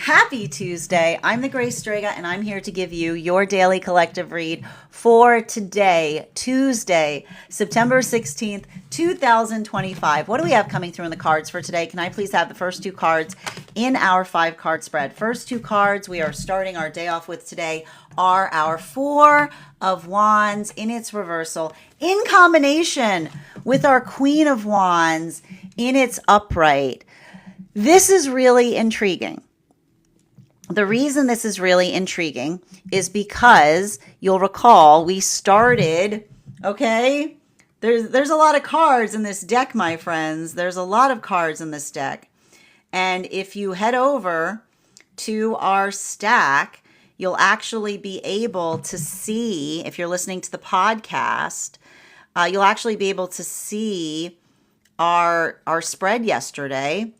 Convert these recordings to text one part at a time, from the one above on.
Happy Tuesday. I'm the Grace Strega, and I'm here to give you your daily collective read for today, Tuesday, September 16th, 2025. What do we have coming through in the cards for today? Can I please have the first two cards in our 5-card spread? First two cards we are starting our day off with today are our Four of Wands in its reversal in combination with our Queen of Wands in its upright. This is really intriguing. The reason this is really intriguing is because you'll recall we started, okay? There's a lot of cards in this deck, my friends. There's a lot of cards in this deck. And if you head over to our stack, you'll actually be able to see, if you're listening to the podcast, you'll actually be able to see our spread yesterday.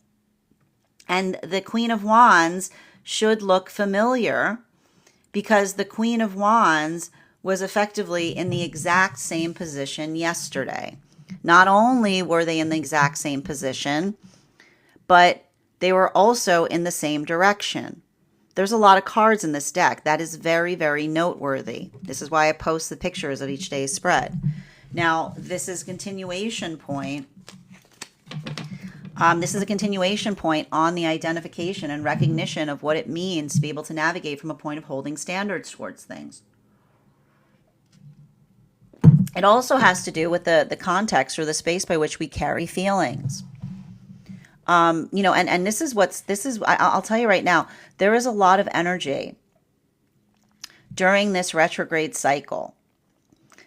And the Queen of Wands should look familiar because the Queen of Wands was effectively in the exact same position yesterday. Not only were they in the exact same position, but they were also in the same direction. There's a lot of cards in this deck. That is very, very noteworthy. This is why I post the pictures of each day's spread. Now, this is a continuation point. This is a continuation point on the identification and recognition of what it means to be able to navigate from a point of holding standards towards things. It also has to do with the context or the space by which we carry feelings. And I'll tell you right now, there is a lot of energy during this retrograde cycle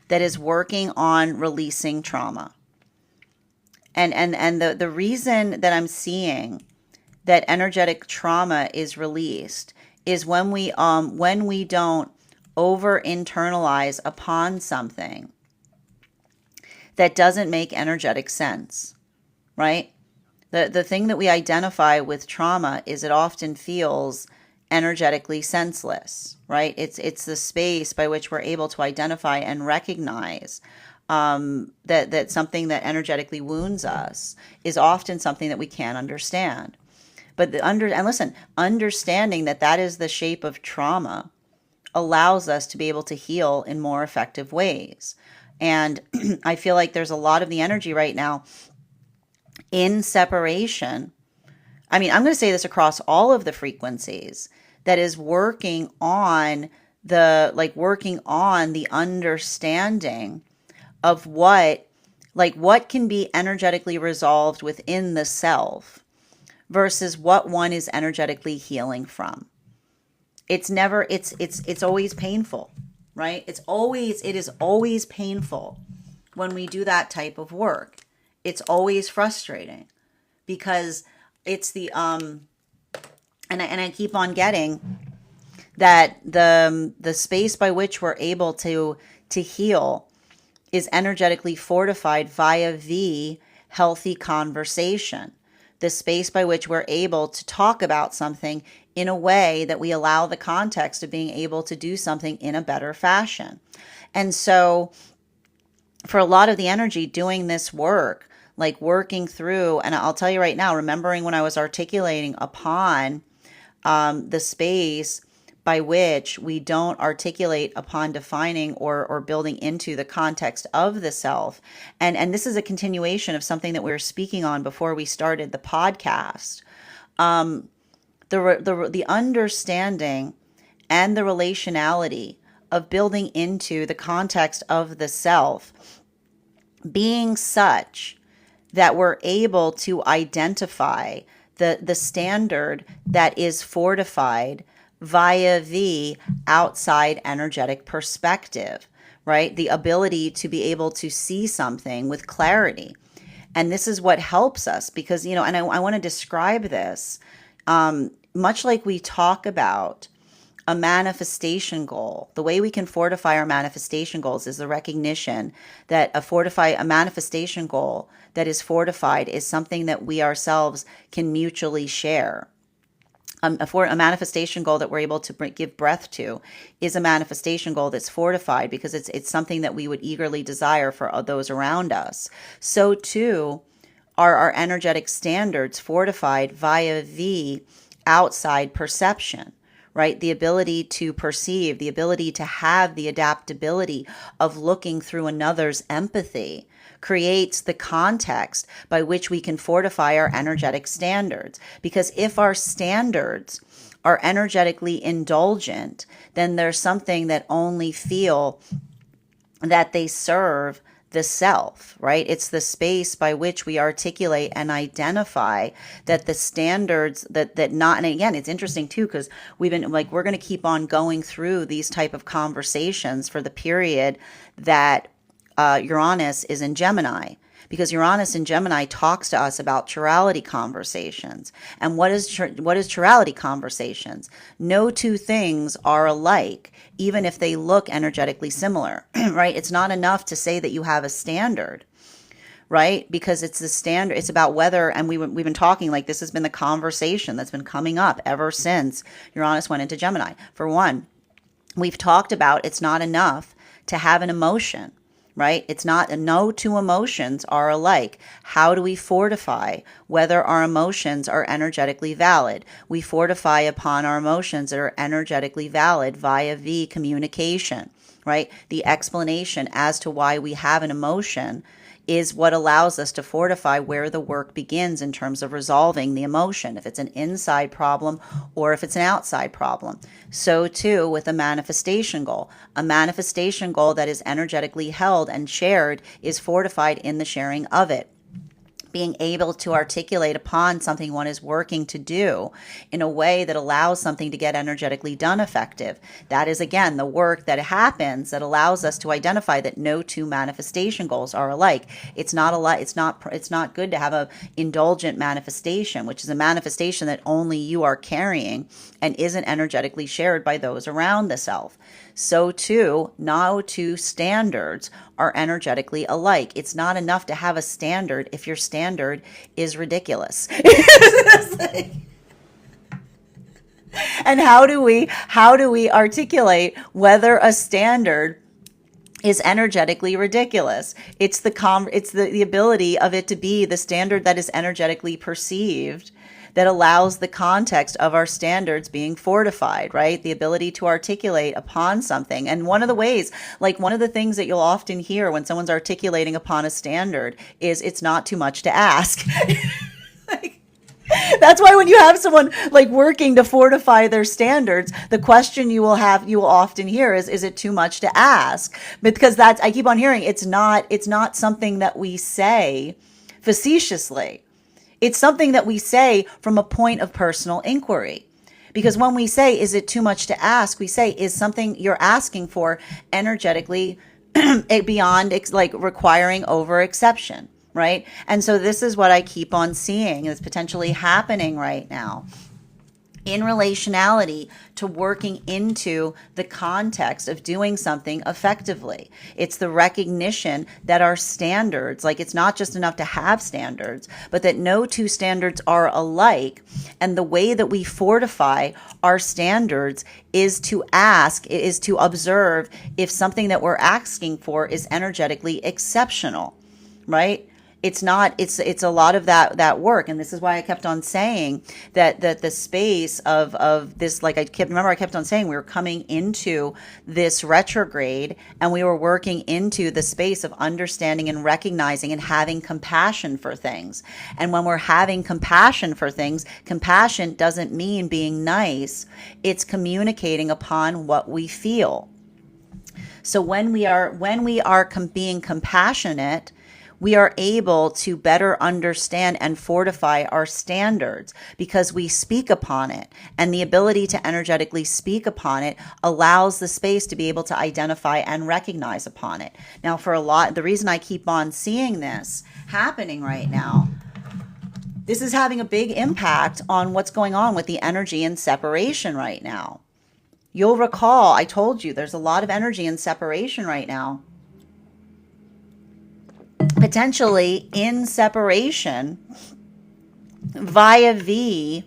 that is working on releasing trauma. And the reason that I'm seeing that energetic trauma is released is when we don't over internalize upon something that doesn't make energetic sense, right? The thing that we identify with trauma is it often feels energetically senseless, right? It's the space by which we're able to identify and recognize that something that energetically wounds us is often something that we can't understand. But understanding that is the shape of trauma allows us to be able to heal in more effective ways. And I feel like there's a lot of the energy right now in separation. I mean, I'm going to say this across all of the frequencies that is working on the understanding of what can be energetically resolved within the self versus what one is energetically healing from. It's always painful, right? It is always painful when we do that type of work. It's always frustrating because it's and I keep on getting that the space by which we're able to heal is energetically fortified via the healthy conversation, the space by which we're able to talk about something in a way that we allow the context of being able to do something in a better fashion. And so for a lot of the energy doing this work, like working through, and I'll tell you right now, remembering when I was articulating upon the space by which we don't articulate upon defining or building into the context of the self. And this is a continuation of something that we were speaking on before we started the podcast. The understanding and the relationality of building into the context of the self being such that we're able to identify the standard that is fortified via the outside energetic perspective, right? The ability to be able to see something with clarity. And this is what helps us because, and I want to describe this, much like we talk about a manifestation goal. The way we can fortify our manifestation goals is the recognition that a manifestation goal that is fortified is something that we ourselves can mutually share. A manifestation goal that we're able to give breath to is a manifestation goal that's fortified because it's something that we would eagerly desire for those around us. So too are our energetic standards fortified via the outside perception, right? The ability to perceive, the ability to have the adaptability of looking through another's empathy creates the context by which we can fortify our energetic standards. Because if our standards are energetically indulgent, then there's something that only feel that they serve the self, right? It's the space by which we articulate and identify that the standards that not, and again, it's interesting too, because we've been like, we're going to keep on going through these type of conversations for the period that Uranus is in Gemini, because Uranus in Gemini talks to us about chirality conversations. And what is chirality conversations? No two things are alike, even if they look energetically similar, right? It's not enough to say that you have a standard, right? Because it's the standard. It's about whether, and we've been talking, like, this has been the conversation that's been coming up ever since Uranus went into Gemini. For one, we've talked about it's not enough to have an emotion, right? It's not, no two emotions are alike. How do we fortify whether our emotions are energetically valid? We fortify upon our emotions that are energetically valid via communication, right? The explanation as to why we have an emotion is what allows us to fortify where the work begins in terms of resolving the emotion, if it's an inside problem or if it's an outside problem. So too with a manifestation goal. A manifestation goal that is energetically held and shared is fortified in the sharing of it. Being able to articulate upon something one is working to do in a way that allows something to get energetically done effective. That is, again, the work that happens that allows us to identify that no two manifestation goals are alike. It's not it's not good to have a indulgent manifestation, which is a manifestation that only you are carrying and isn't energetically shared by those around the self. So too, no two standards are energetically alike. It's not enough to have a standard if your standard is ridiculous. And how do we articulate whether a standard is energetically ridiculous? It's the ability of it to be the standard that is energetically perceived that allows the context of our standards being fortified, right? The ability to articulate upon something. And one of the ways, like one of the things that you'll often hear when someone's articulating upon a standard is it's not too much to ask. Like, that's why when you have someone like working to fortify their standards, the question you will often hear is it too much to ask? Because that's, I keep on hearing, it's not something that we say facetiously. It's something that we say from a point of personal inquiry. Because when we say, is it too much to ask? We say, is something you're asking for energetically beyond like requiring over exception, right? And so this is what I keep on seeing is potentially happening right now in relationality to working into the context of doing something effectively. It's the recognition that our standards, like it's not just enough to have standards, but that no two standards are alike. And the way that we fortify our standards is to observe if something that we're asking for is energetically exceptional, right? It's a lot of that work. And this is why I kept on saying that the space of this, like I kept on saying we were coming into this retrograde and we were working into the space of understanding and recognizing and having compassion for things. And when we're having compassion for things, compassion doesn't mean being nice. It's communicating upon what we feel. So when we are being compassionate, we are able to better understand and fortify our standards because we speak upon it. And the ability to energetically speak upon it allows the space to be able to identify and recognize upon it. Now, the reason I keep on seeing this happening right now, this is having a big impact on what's going on with the energy in separation right now. You'll recall, I told you there's a lot of energy in separation right now. Potentially in separation via the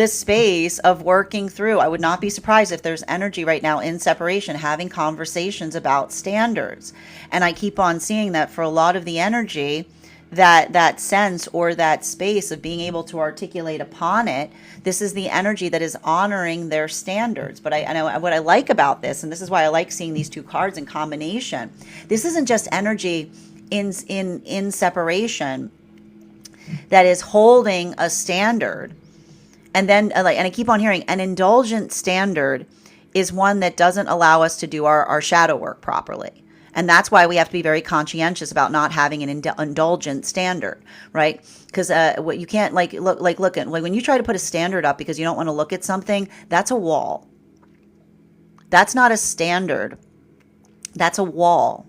space of working through. I would not be surprised if there's energy right now in separation having conversations about standards. And I keep on seeing that for a lot of the energy, that sense or that space of being able to articulate upon it. This is the energy that is honoring their standards. But I know what I like about this, and this is why I like seeing these two cards in combination. This isn't just energy in separation that is holding a standard. And then, like, and I keep on hearing an indulgent standard is one that doesn't allow us to do our shadow work properly. And that's why we have to be very conscientious about not having an indulgent standard, right? Because what you can't look at, like when you try to put a standard up because you don't want to look at something, that's a wall. That's not a standard. That's a wall.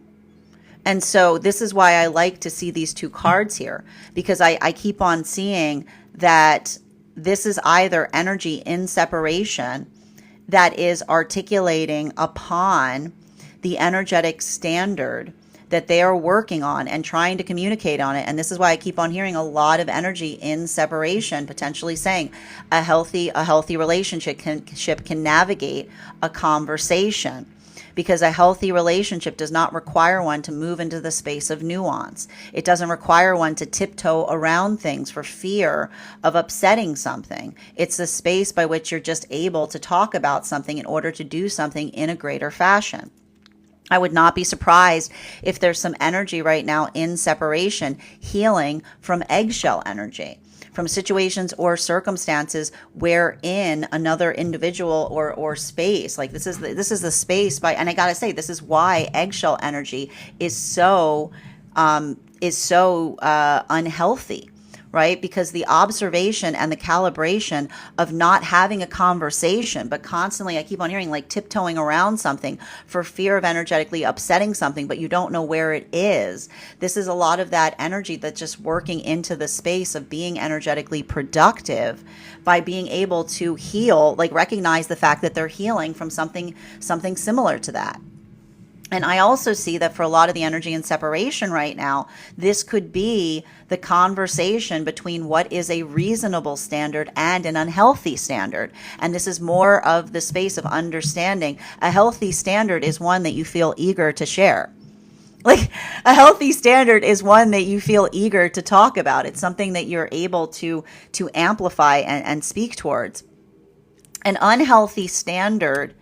And so this is why I like to see these two cards here, because I keep on seeing that this is either energy in separation that is articulating upon the energetic standard that they are working on and trying to communicate on it. And this is why I keep on hearing a lot of energy in separation, potentially saying a healthy relationship can navigate a conversation. Because a healthy relationship does not require one to move into the space of nuance. It doesn't require one to tiptoe around things for fear of upsetting something. It's the space by which you're just able to talk about something in order to do something in a greater fashion. I would not be surprised if there's some energy right now in separation healing from eggshell energy, from situations or circumstances wherein another individual or space, like this is the space by, and I gotta say, this is why eggshell energy is so unhealthy, right? Because the observation and the calibration of not having a conversation, but constantly, I keep on hearing, like tiptoeing around something for fear of energetically upsetting something, but you don't know where it is. This is a lot of that energy that's just working into the space of being energetically productive by being able to heal, like recognize the fact that they're healing from something similar to that. And I also see that for a lot of the energy in separation right now, this could be the conversation between what is a reasonable standard and an unhealthy standard. And this is more of the space of understanding. A healthy standard is one that you feel eager to share. Like a healthy standard is one that you feel eager to talk about. It's something that you're able to amplify and speak towards. An unhealthy standard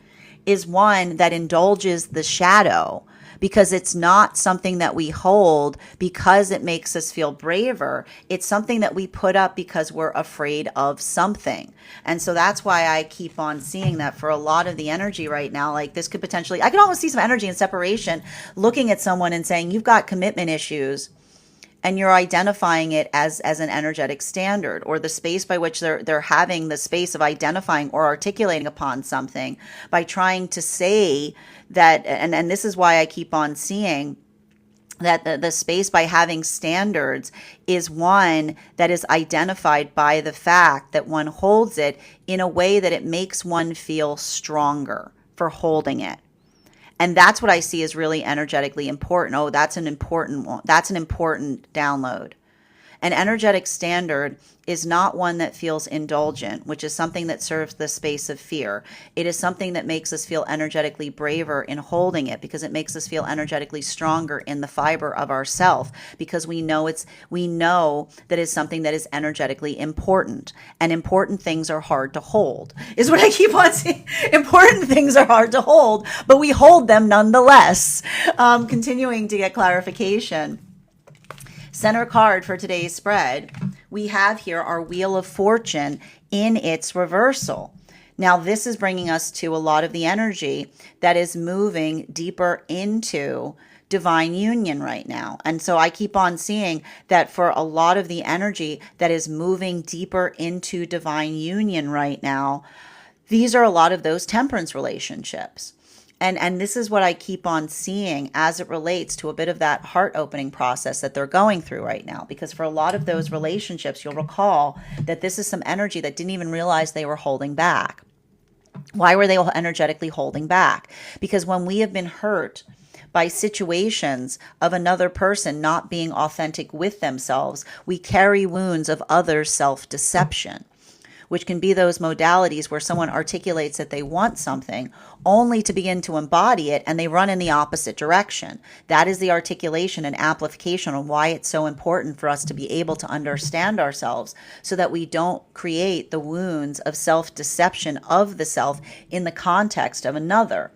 is one that indulges the shadow because it's not something that we hold because it makes us feel braver. It's something that we put up because we're afraid of something. And so that's why I keep on seeing that for a lot of the energy right now. Like this could potentially, I can almost see some energy in separation, looking at someone and saying, you've got commitment issues. And you're identifying it as an energetic standard, or the space by which they're having the space of identifying or articulating upon something by trying to say that, and this is why I keep on seeing that the space by having standards is one that is identified by the fact that one holds it in a way that it makes one feel stronger for holding it. And that's what I see as really energetically important. Oh, that's an important one. That's an important download. An energetic standard is not one that feels indulgent, which is something that serves the space of fear. It is something that makes us feel energetically braver in holding it because it makes us feel energetically stronger in the fiber of ourself because we know that it's something that is energetically important. And important things are hard to hold, is what I keep on saying. Important things are hard to hold, but we hold them nonetheless. Continuing to get clarification. Center card for today's spread, we have here our Wheel of Fortune in its reversal. Now, this is bringing us to a lot of the energy that is moving deeper into divine union right now. And so I keep on seeing that for a lot of the energy that is moving deeper into divine union right now, these are a lot of those temperance relationships. And this is what I keep on seeing as it relates to a bit of that heart opening process that they're going through right now. Because for a lot of those relationships, you'll recall that this is some energy that didn't even realize they were holding back. Why were they energetically holding back? Because when we have been hurt by situations of another person not being authentic with themselves, we carry wounds of other self-deception. which can be those modalities where someone articulates that they want something only to begin to embody it and they run in the opposite direction. That is the articulation and amplification on why it's so important for us to be able to understand ourselves so that we don't create the wounds of self-deception of the self in the context of another.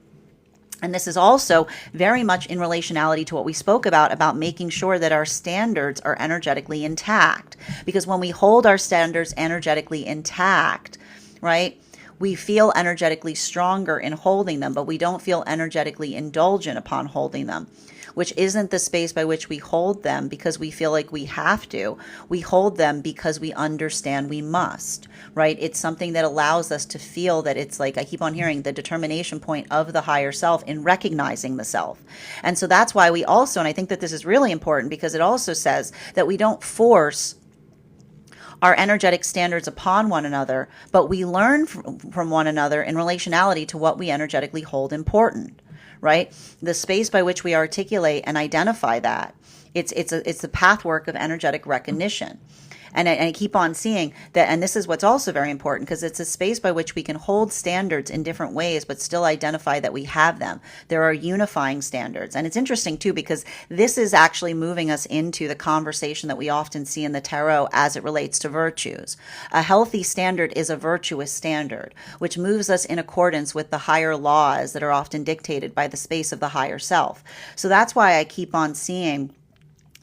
And this is also very much in relationality to what we spoke about making sure that our standards are energetically intact. Because when we hold our standards energetically intact, right, we feel energetically stronger in holding them, but we don't feel energetically indulgent upon holding them, which isn't the space by which we hold them because we feel like we have to. We hold them because we understand we must, right? It's something that allows us to feel that it's like, I keep on hearing the determination point of the higher self in recognizing the self. And so that's why we also, and I think that this is really important because it also says that we don't force our energetic standards upon one another, but we learn from one another in relationality to what we energetically hold important, right? The space by which we articulate and identify that, it's the pathwork of energetic recognition. And I keep on seeing that, and this is what's also very important because it's a space by which we can hold standards in different ways, but still identify that we have them. There are unifying standards. And it's interesting too, because this is actually moving us into the conversation that we often see in the tarot as it relates to virtues. A healthy standard is a virtuous standard, which moves us in accordance with the higher laws that are often dictated by the space of the higher self. So that's why I keep on seeing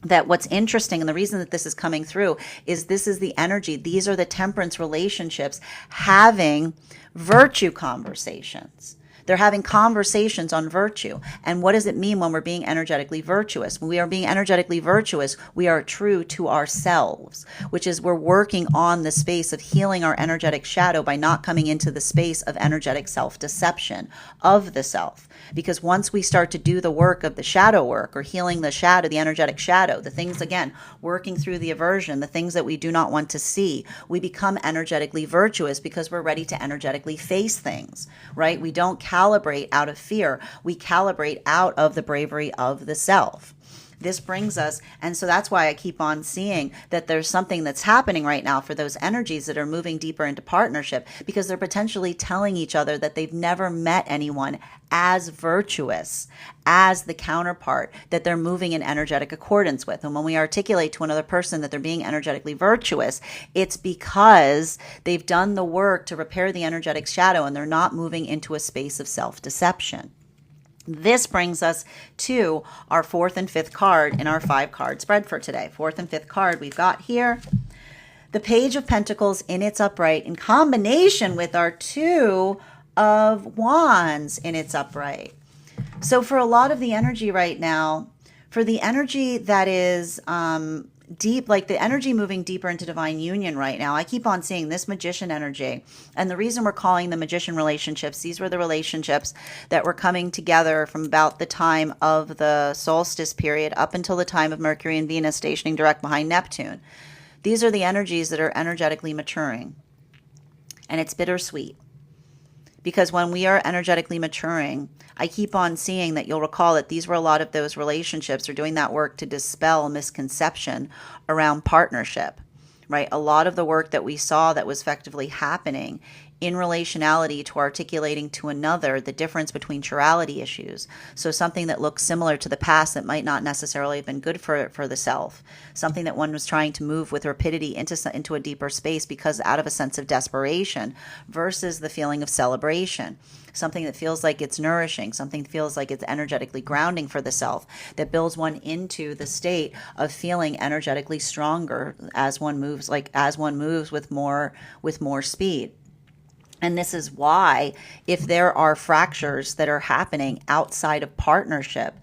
that what's interesting, and the reason that this is coming through, is this is the energy. These are the temperance relationships having virtue conversations. They're having conversations on virtue. And what does it mean when we're being energetically virtuous? When we are being energetically virtuous, we are true to ourselves, which is we're working on the space of healing our energetic shadow by not coming into the space of energetic self-deception of the self. Because once we start to do the work of the shadow work or healing the shadow, the energetic shadow, the things, again, working through the aversion, the things that we do not want to see, we become energetically virtuous because we're ready to energetically face things, right? We don't calibrate out of fear. We calibrate out of the bravery of the self. This brings us, and so that's why I keep on seeing that there's something that's happening right now for those energies that are moving deeper into partnership, because they're potentially telling each other that they've never met anyone as virtuous as the counterpart that they're moving in energetic accordance with. And when we articulate to another person that they're being energetically virtuous, it's because they've done the work to repair the energetic shadow and they're not moving into a space of self-deception. This brings us to our fourth and fifth card in our 5-card spread for today. Fourth and fifth card we've got here, the Page of Pentacles in its upright in combination with our 2 of Wands in its upright. So for a lot of the energy right now, for the energy that is deep, like the energy moving deeper into divine union right now, I keep on seeing this Magician energy. And the reason we're calling the Magician relationships, these were the relationships that were coming together from about the time of the solstice period up until the time of Mercury and Venus stationing direct behind Neptune. These are the energies that are energetically maturing. And it's bittersweet. Because when we are energetically maturing, I keep on seeing that you'll recall that these were a lot of those relationships are doing that work to dispel misconception around partnership, right? A lot of the work that we saw that was effectively happening in relationality to articulating to another the difference between chirality issues. So something that looks similar to the past that might not necessarily have been good for the self. Something that one was trying to move with rapidity into a deeper space because out of a sense of desperation versus the feeling of celebration. Something that feels like it's nourishing, something that feels like it's energetically grounding for the self, that builds one into the state of feeling energetically stronger as one moves, with more speed. And this is why, if there are fractures that are happening outside of partnership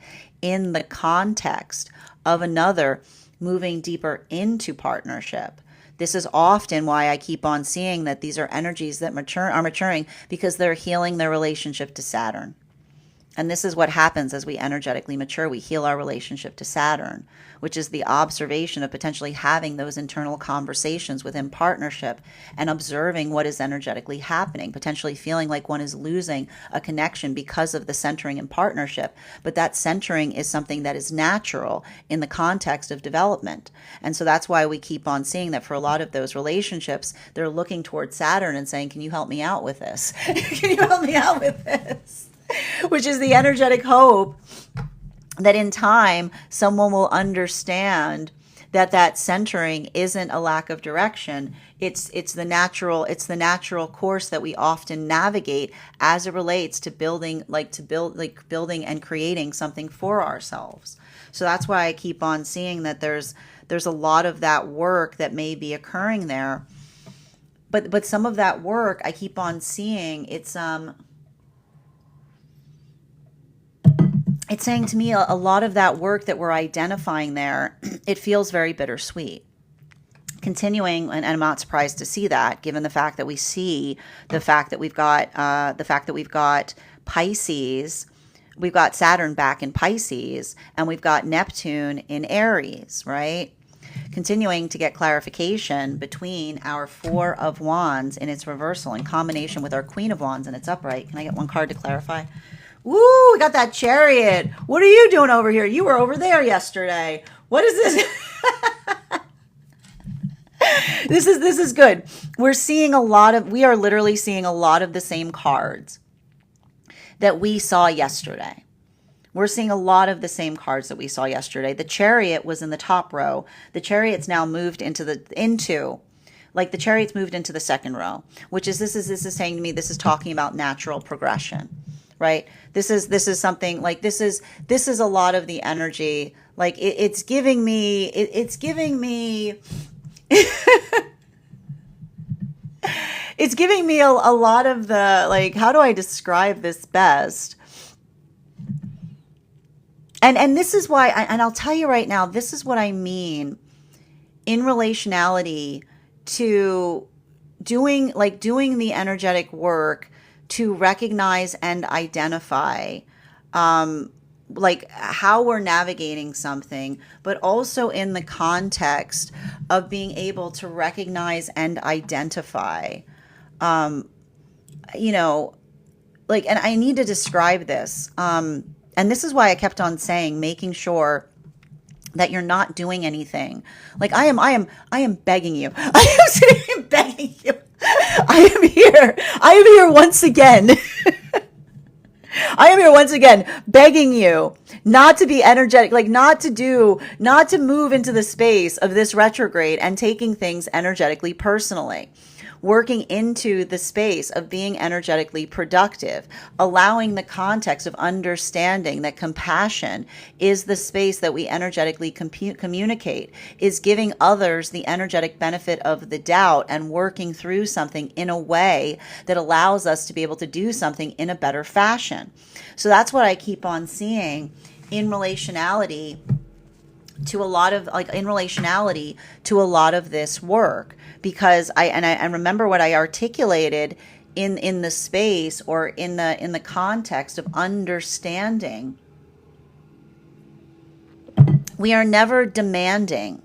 in the context of another moving deeper into partnership, this is often why I keep on seeing that these are energies that are maturing because they're healing their relationship to Saturn. And this is what happens as we energetically mature. We heal our relationship to Saturn, which is the observation of potentially having those internal conversations within partnership and observing what is energetically happening, potentially feeling like one is losing a connection because of the centering in partnership. But that centering is something that is natural in the context of development. And so that's why we keep on seeing that for a lot of those relationships, they're looking towards Saturn and saying, can you help me out with this? Can you help me out with this? Which is the energetic hope that in time someone will understand that that centering isn't a lack of direction. It's the natural course that we often navigate as it relates to building and creating something for ourselves. So that's why I keep on seeing that there's a lot of that work that may be occurring there. But some of that work I keep on seeing it's saying to me a lot of that work that we're identifying there, it feels very bittersweet. Continuing, and I'm not surprised to see that, given the fact that we see the fact that we've got Pisces, we've got Saturn back in Pisces, and we've got Neptune in Aries, right? Continuing to get clarification between our Four of Wands in its reversal in combination with our Queen of Wands in its upright. Can I get one card to clarify? Woo, we got that Chariot. What are you doing over here? You were over there yesterday. What is this? This is good. We are literally seeing a lot of the same cards that we saw yesterday. We're seeing a lot of the same cards that we saw yesterday. The Chariot was in the top row. The Chariot's now moved into the Chariot's moved into the second row, which is this is saying to me, this is talking about natural progression. Right? This is something like this is a lot of the energy. Like it's giving me it's giving me a lot of the, like, how do I describe this best? And this is why, and I'll tell you right now, this is what I mean in relationality to doing the energetic work to recognize and identify how we're navigating something, but also in the context of being able to recognize and identify, and I need to describe this. And this is why I kept on saying, making sure that you're not doing anything. Like I am begging you. I am sitting here begging you. I am here once again. I am here once again begging you not to be energetic, not to move into the space of this retrograde and taking things energetically personally. Working into the space of being energetically productive, allowing the context of understanding that compassion is the space that we energetically communicate, is giving others the energetic benefit of the doubt and working through something in a way that allows us to be able to do something in a better fashion. So that's what I keep on seeing in relationality to a lot of this work, because I remember what I articulated in the space or in the context of understanding. We are never demanding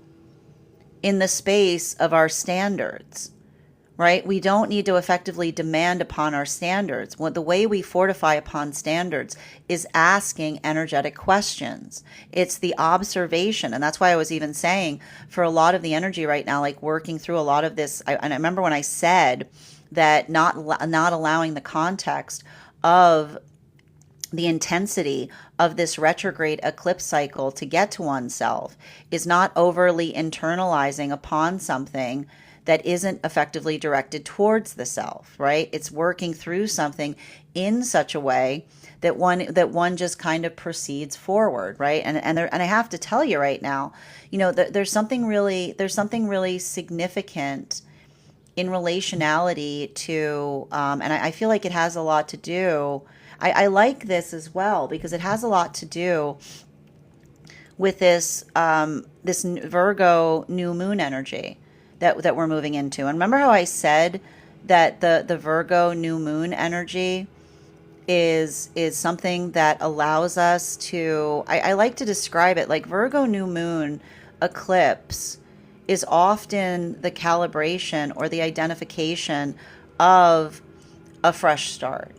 in the space of our standards. Right? We don't need to effectively demand upon our standards. The way we fortify upon standards is asking energetic questions. It's the observation. And that's why I was even saying for a lot of the energy right now, like working through a lot of this. And I remember when I said that not allowing the context of the intensity of this retrograde eclipse cycle to get to oneself is not overly internalizing upon something that isn't effectively directed towards the self, right? It's working through something in such a way that one just kind of proceeds forward, right? And I have to tell you right now, there's something really significant in relationality to, and I feel like it has a lot to do. I like this as well because it has a lot to do with this Virgo new moon energy that we're moving into. And remember how I said that the Virgo new moon energy is something that allows us to, I like to describe it like Virgo new moon eclipse is often the calibration or the identification of a fresh start.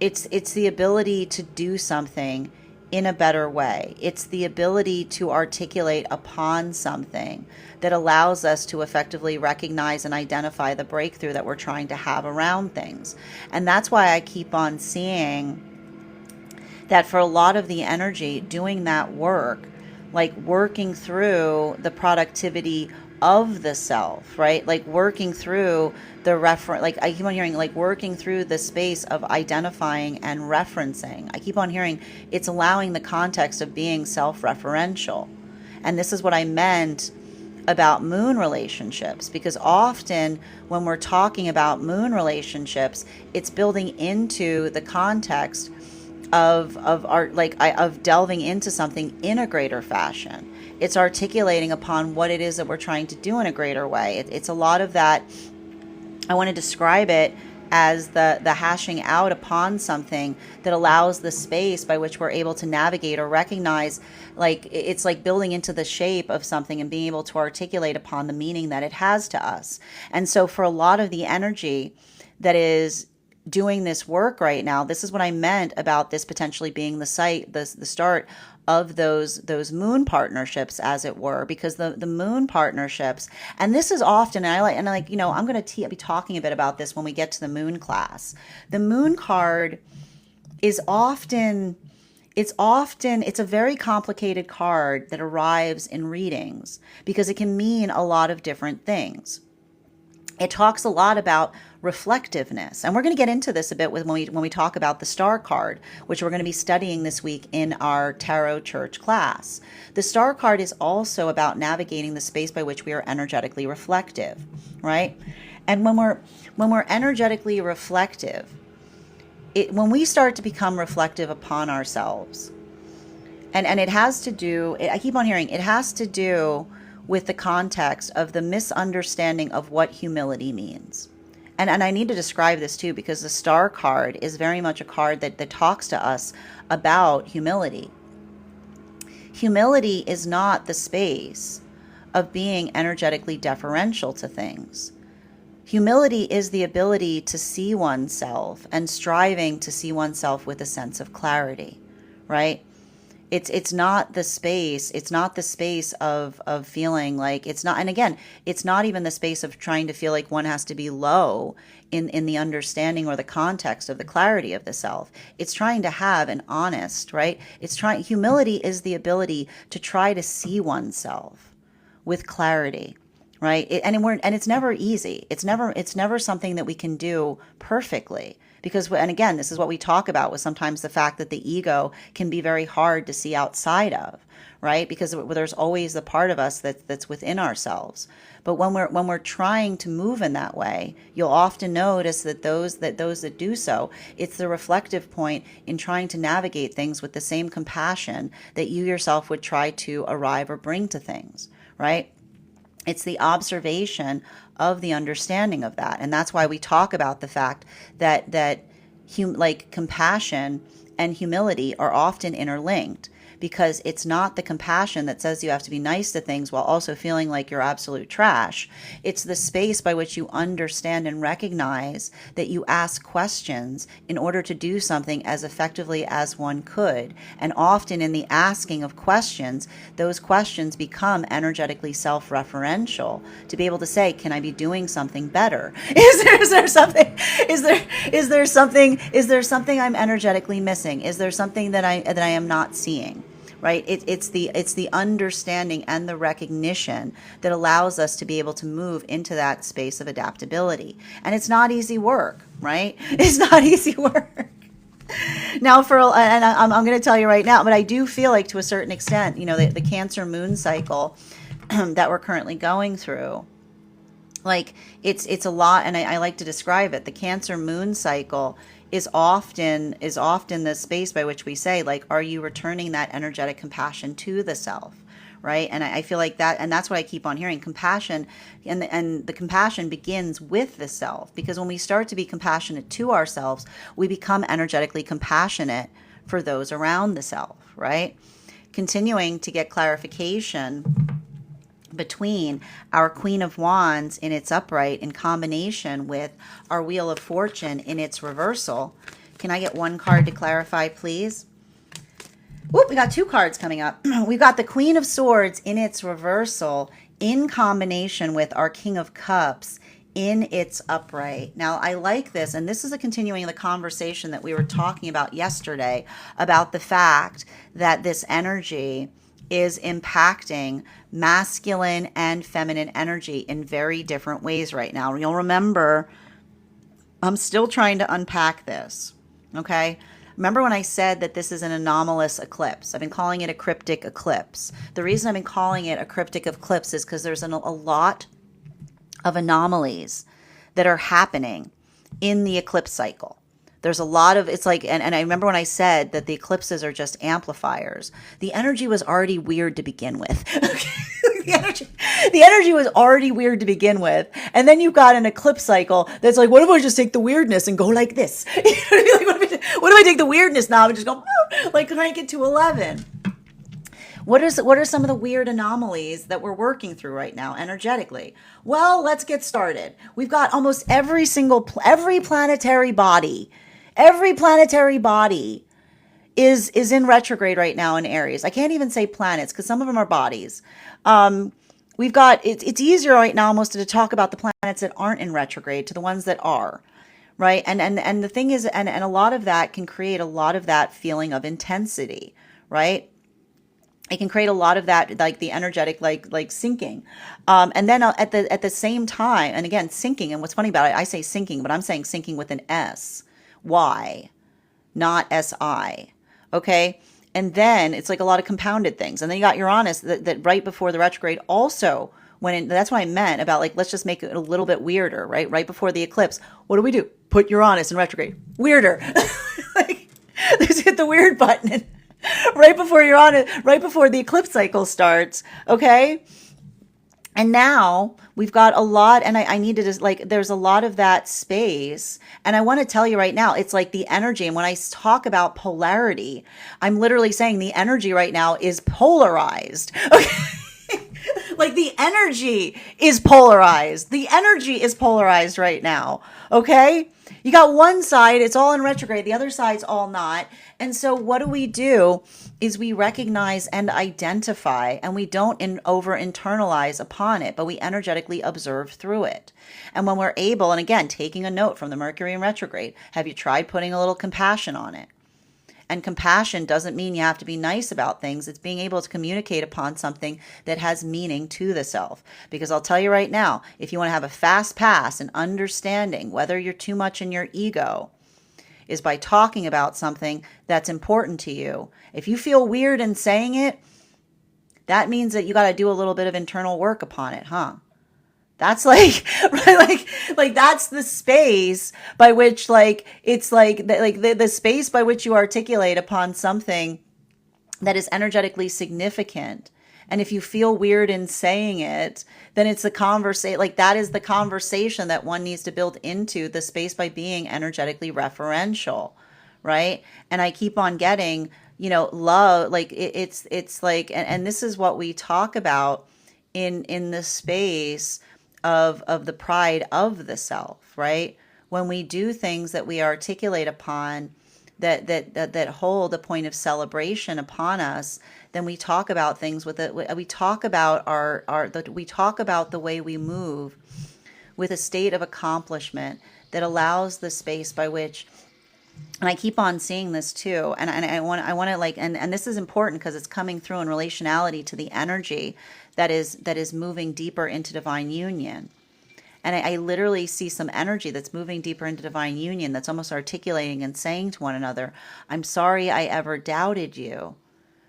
It's the ability to do something in a better way. It's the ability to articulate upon something that allows us to effectively recognize and identify the breakthrough that we're trying to have around things. And that's why I keep on seeing that for a lot of the energy doing that work, like working through the productivity of the self, right? Like working through the reference, like I keep on hearing, like working through the space of identifying and referencing. I keep on hearing it's allowing the context of being self-referential. And this is what I meant about moon relationships, because often when we're talking about moon relationships, it's building into the context of art, like of delving into something in a greater fashion. It's articulating upon what it is that we're trying to do in a greater way. It's a lot of that. I want to describe it as the hashing out upon something that allows the space by which we're able to navigate or recognize, like it's like building into the shape of something and being able to articulate upon the meaning that it has to us. And so for a lot of the energy that is doing this work right now, this is what I meant about this potentially being the site, the start of those moon partnerships, as it were, because the moon partnerships, and this is often, and I like, you know, I'm going to be talking a bit about this when we get to the moon class. The moon card is often, it's a very complicated card that arrives in readings because it can mean a lot of different things. It talks a lot about reflectiveness, and we're going to get into this a bit when we talk about the star card, which we're going to be studying this week in our tarot church class. The star card is also about navigating the space by which we are energetically reflective, right? And when we're energetically reflective, when we start to become reflective upon ourselves, and it has to do, I keep on hearing, it has to do with the context of the misunderstanding of what humility means. And I need to describe this too, because the star card is very much a card that talks to us about humility. Humility is not the space of being energetically deferential to things. Humility is the ability to see oneself and striving to see oneself with a sense of clarity, right? It's not the space. It's not the space of feeling like it's not. And again, it's not even the space of trying to feel like one has to be low in the understanding or the context of the clarity of the self. It's trying to have an honest, right? Humility is the ability to try to see oneself with clarity, right? And it's never easy. It's never something that we can do perfectly. Because, and again, this is what we talk about with sometimes the fact that the ego can be very hard to see outside of, right? Because there's always the part of us that's within ourselves. But when we're trying to move in that way, you'll often notice that those that do so, it's the reflective point in trying to navigate things with the same compassion that you yourself would try to arrive or bring to things, right? It's the observation of the understanding of that. And that's why we talk about the fact that compassion and humility are often interlinked, because it's not the compassion that says you have to be nice to things while also feeling like you're absolute trash. It's the space by which you understand and recognize that you ask questions in order to do something as effectively as one could. And often in the asking of questions, those questions become energetically self-referential to be able to say, can I be doing something better? Is there something I'm energetically missing? Is there something that I am not seeing? Right? It's the understanding and the recognition that allows us to be able to move into that space of adaptability. And it's not easy work, right? It's not easy work. Now, I'm going to tell you right now, but I do feel like to a certain extent, you know, the Cancer moon cycle that we're currently going through, like it's a lot, and I like to describe it. The Cancer moon cycle is often the space by which we say, like, are you returning that energetic compassion to the self, right? And I feel like that, and that's what I keep on hearing, compassion, and the compassion begins with the self, because when we start to be compassionate to ourselves, we become energetically compassionate for those around the self, right? Continuing to get clarification between our Queen of Wands in its upright in combination with our Wheel of Fortune in its reversal. Can I get one card to clarify, please? Whoop, we got two cards coming up. We've got the Queen of Swords in its reversal in combination with our King of Cups in its upright. Now, I like this, and this is a continuing of the conversation that we were talking about yesterday about the fact that this energy is impacting masculine and feminine energy in very different ways right now. You'll remember, I'm still trying to unpack this, okay? Remember when I said that this is an anomalous eclipse? I've been calling it a cryptic eclipse. The reason I've been calling it a cryptic eclipse is because there's a lot of anomalies that are happening in the eclipse cycle. There's a lot of, it's like, and I remember when I said that the eclipses are just amplifiers. The energy was already weird to begin with. The energy was already weird to begin with. And then you've got an eclipse cycle that's like, what if I just take the weirdness and go like this? What if I take the weirdness now and just go, like crank it to 11? What are some of the weird anomalies that we're working through right now energetically? Well, let's get started. We've got almost every planetary body is in retrograde right now in Aries. I can't even say planets because some of them are bodies. We've got, it's easier right now almost to talk about the planets that aren't in retrograde to the ones that are, right? And the thing is, and a lot of that can create a lot of that feeling of intensity, right? It can create a lot of that, like the energetic, like sinking. And then at the same time, and again, sinking, and what's funny about it, I say sinking, but I'm saying sinking with an S, Y, not S-I, okay? And then it's like a lot of compounded things. And then you got Uranus that right before the retrograde also that's what I meant about like, let's just make it a little bit weirder, right? Right before the eclipse. What do? Put Uranus in retrograde. Weirder. Like, just hit the weird button right before the eclipse cycle starts, okay? And now we've got a lot, and I need to just like, there's a lot of that space. And I want to tell you right now, it's like the energy. And when I talk about polarity, I'm literally saying the energy right now is polarized. Okay. Like the energy is polarized. The energy is polarized right now. Okay. You got one side, it's all in retrograde. The other side's all not. And so what do is we recognize and identify, and we don't over internalize upon it, but we energetically observe through it. And when we're able, and again, taking a note from the Mercury in retrograde, have you tried putting a little compassion on it? And compassion doesn't mean you have to be nice about things. It's being able to communicate upon something that has meaning to the self. Because I'll tell you right now, if you want to have a fast pass in understanding whether you're too much in your ego, is by talking about something that's important to you. If you feel weird in saying it, that means that you got to do a little bit of internal work upon it, huh? That's like, right, like that's the space by which, like, it's like the space by which you articulate upon something that is energetically significant. And if you feel weird in saying it, then it's the conversation, like that is the conversation that one needs to build into the space by being energetically referential, right? And I keep on getting, love, like it's like, and this is what we talk about in the space of the pride of the self, right? When we do things that we articulate upon that hold a point of celebration upon us, then we talk about things with it. We talk about we talk about the way we move with a state of accomplishment that allows the space by which, and I keep on seeing this too, and I want to like, and this is important because it's coming through in relationality to the energy that is moving deeper into divine union. And I literally see some energy that's moving deeper into divine union that's almost articulating and saying to one another, I'm sorry I ever doubted you,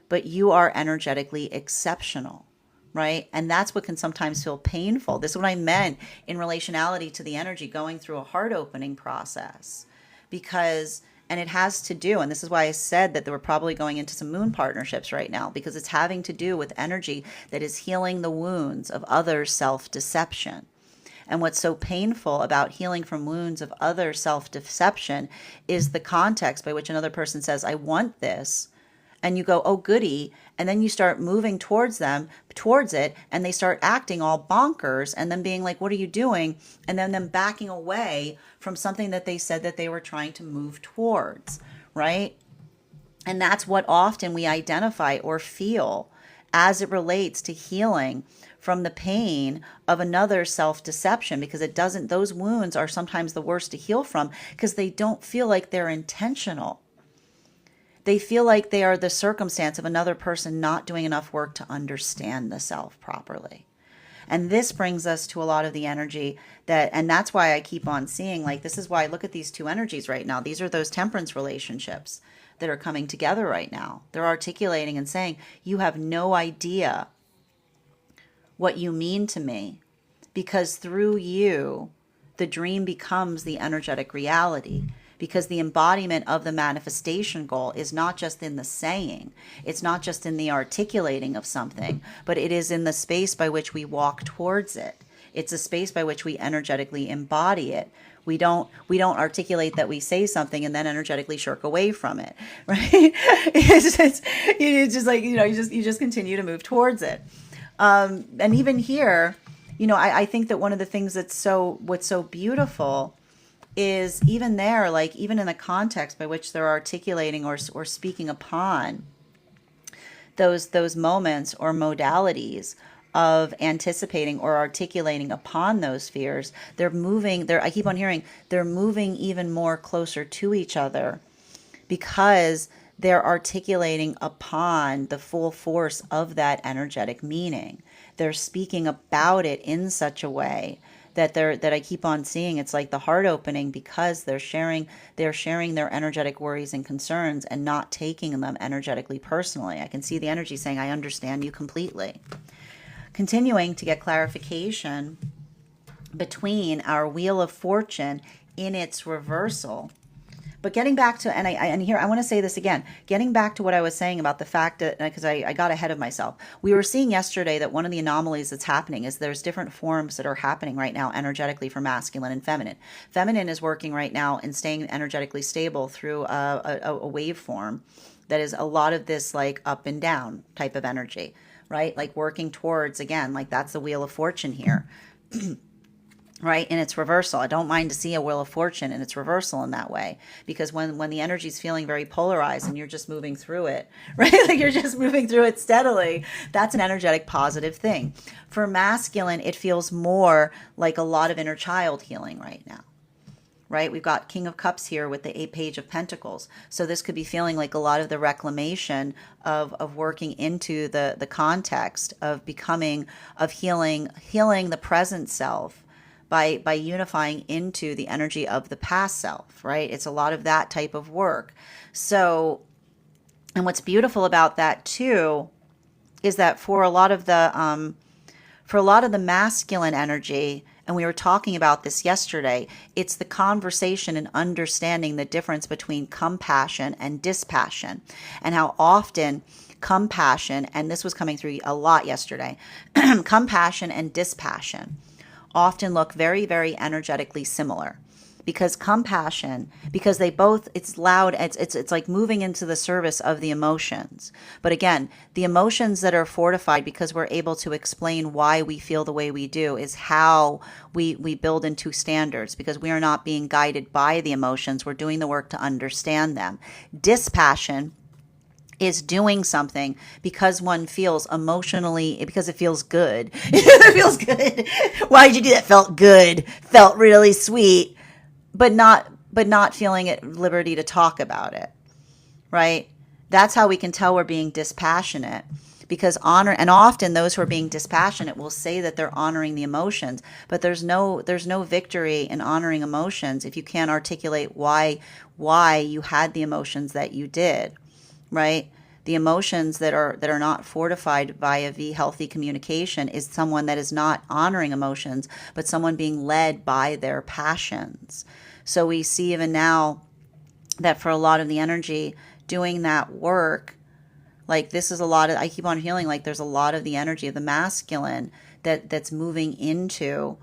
but you are energetically exceptional, right? And that's what can sometimes feel painful. This is what I meant in relationality to the energy going through a heart opening process. Because, And it has to do, and this is why I said that we're probably going into some moon partnerships right now, because it's having to do with energy that is healing the wounds of other self-deception. And what's so painful about healing from wounds of other self-deception is the context by which another person says, I want this. And you go, oh, goody. And then you start moving towards it, and they start acting all bonkers and then being like, what are you doing? And then them backing away from something that they said that they were trying to move towards, right? And that's what often we identify or feel as it relates to healing from the pain of another self-deception, because those wounds are sometimes the worst to heal from because they don't feel like they're intentional. They feel like they are the circumstance of another person not doing enough work to understand the self properly. And this brings us to a lot of the energy and that's why I keep on seeing, like, this is why I look at these two energies right now. These are those temperance relationships that are coming together right now. They're articulating and saying, you have no idea what you mean to me, because through you, the dream becomes the energetic reality. Because the embodiment of the manifestation goal is not just in the saying, it's not just in the articulating of something, but it is in the space by which we walk towards it. It's a space by which we energetically embody it. We don't articulate that we say something and then energetically shirk away from it, right? It's just like, you just continue to move towards it. And even here, I think that one of the things what's so beautiful is even there, like even in the context by which they're articulating or speaking upon those moments or modalities of anticipating or articulating upon those fears, I keep on hearing, they're moving even more closer to each other because they're articulating upon the full force of that energetic meaning. They're speaking about it in such a way that I keep on seeing, it's like the heart opening, because they're sharing their energetic worries and concerns and not taking them energetically personally. I can see the energy saying, I understand you completely. Continuing to get clarification between our Wheel of Fortune in its reversal. But getting back to, and here I want to say this again, getting back to what I was saying about the fact that, because I got ahead of myself, we were seeing yesterday that one of the anomalies that's happening is there's different forms that are happening right now energetically for masculine and feminine. Feminine is working right now and staying energetically stable through a waveform that is a lot of this like up and down type of energy, right? Like working towards, again, like that's the Wheel of Fortune here. Right? In its reversal. I don't mind to see a Wheel of Fortune in its reversal in that way, because when the energy is feeling very polarized and you're just moving through it, right? Like you're just moving through it steadily, that's an energetic positive thing. For masculine, it feels more like a lot of inner child healing right now, right? We've got King of Cups here with the Page of Pentacles. So this could be feeling like a lot of the reclamation of working into the context of becoming, of healing the present self, by unifying into the energy of the past self, right? It's a lot of that type of work. So, and what's beautiful about that too is that for a lot of the masculine energy, and we were talking about this yesterday, it's the conversation and understanding the difference between compassion and dispassion, and how often compassion, and this was coming through a lot yesterday, compassion and dispassion often look very, very energetically similar, because compassion, because they both, it's loud, it's like moving into the service of the emotions. But again, the emotions that are fortified because we're able to explain why we feel the way we do is how we build into standards, because we are not being guided by the emotions. We're doing the work to understand them. Dispassion is doing something because one feels emotionally, because it feels good. It feels good. Why'd you do that? Felt good. Felt really sweet, but not feeling at liberty to talk about it, right? That's how we can tell we're being dispassionate, because and often those who are being dispassionate will say that they're honoring the emotions, but there's no victory in honoring emotions if you can't articulate why you had the emotions that you did. Right? The emotions that are not fortified via healthy communication is someone that is not honoring emotions, but someone being led by their passions. So we see even now that for a lot of the energy doing that work, like this is a lot of, I keep on feeling like there's a lot of the energy of the masculine that's moving into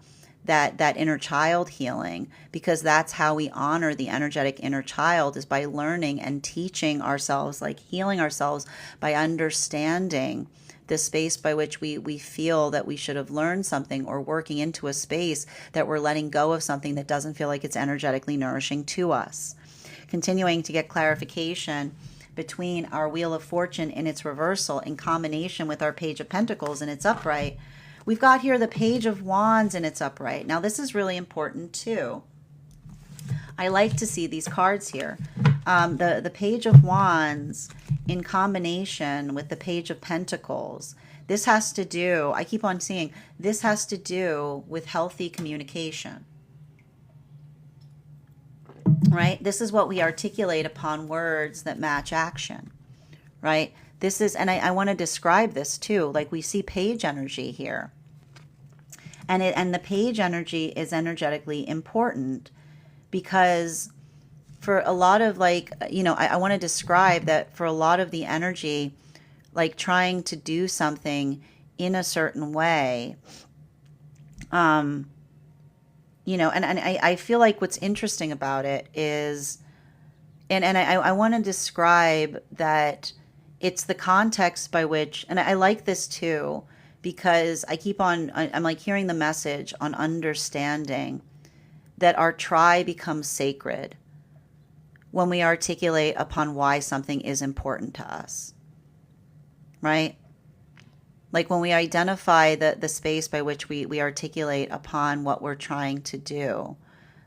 that inner child healing, because that's how we honor the energetic inner child, is by learning and teaching ourselves, like healing ourselves by understanding the space by which we feel that we should have learned something, or working into a space that we're letting go of something that doesn't feel like it's energetically nourishing to us. Continuing to get clarification between our Wheel of Fortune in its reversal in combination with our Page of Pentacles in its upright. We've got here the Page of Wands in its upright. Now this is really important too. I like to see these cards here. The Page of Wands in combination with the Page of Pentacles. This has to do, I keep on seeing, this has to do with healthy communication. Right? This is what we articulate upon words that match action. Right? This is, and I want to describe this too. Like we see page energy here. And the page energy is energetically important because for a lot of like, you know, I want to describe that for a lot of the energy, like trying to do something in a certain way, you know, and I feel like what's interesting about it is, and I want to describe that it's the context by which, and I like this too, because I keep on, I'm like hearing the message on understanding that our try becomes sacred when we articulate upon why something is important to us, right? Like when we identify the space by which we articulate upon what we're trying to do,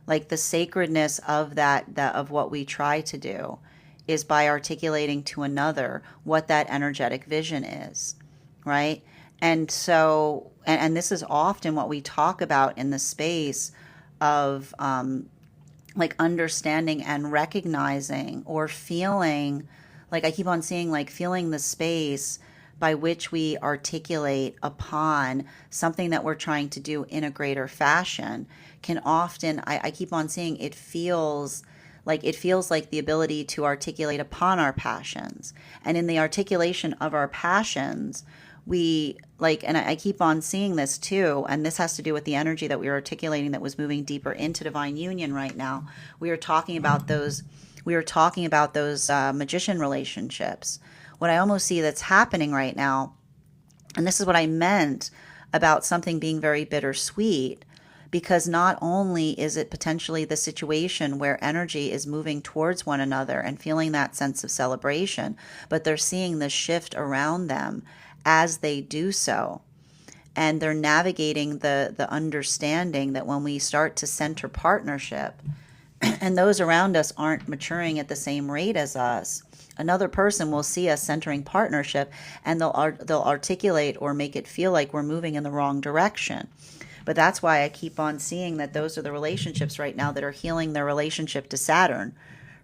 like the sacredness of that of what we try to do is by articulating to another what that energetic vision is, right? And so, and this is often what we talk about in the space of like understanding and recognizing or feeling, like I keep on seeing like feeling the space by which we articulate upon something that we're trying to do in a greater fashion can often, I keep on seeing it feels like the ability to articulate upon our passions. And in the articulation of our passions, we like, and I keep on seeing this too, and this has to do with the energy that we were articulating that was moving deeper into divine union right now. We were talking about those magician relationships. What I almost see that's happening right now, and this is what I meant about something being very bittersweet, because not only is it potentially the situation where energy is moving towards one another and feeling that sense of celebration, but they're seeing the shift around them as they do so. And they're navigating the understanding that when we start to center partnership and those around us aren't maturing at the same rate as us, another person will see us centering partnership and they'll articulate or make it feel like we're moving in the wrong direction. But that's why I keep on seeing that those are the relationships right now that are healing their relationship to Saturn,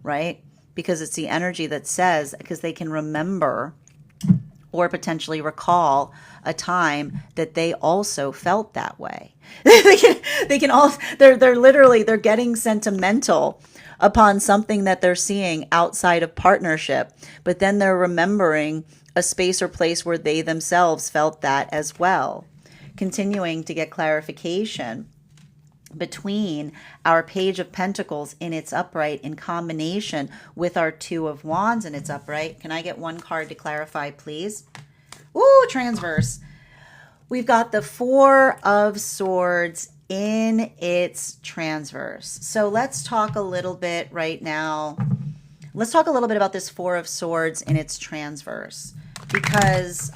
right? Because it's the energy that says, because they can remember or potentially recall a time that they also felt that way. they can all, they're literally, they're getting sentimental upon something that they're seeing outside of partnership, but then they're remembering a space or place where they themselves felt that as well. Continuing to get clarification between our Page of Pentacles in its upright in combination with our Two of Wands in its upright. Can I get one card to clarify, please? Ooh, transverse. We've got the Four of Swords in its transverse. So let's talk a little bit right now. Let's talk a little bit about this Four of Swords in its transverse, because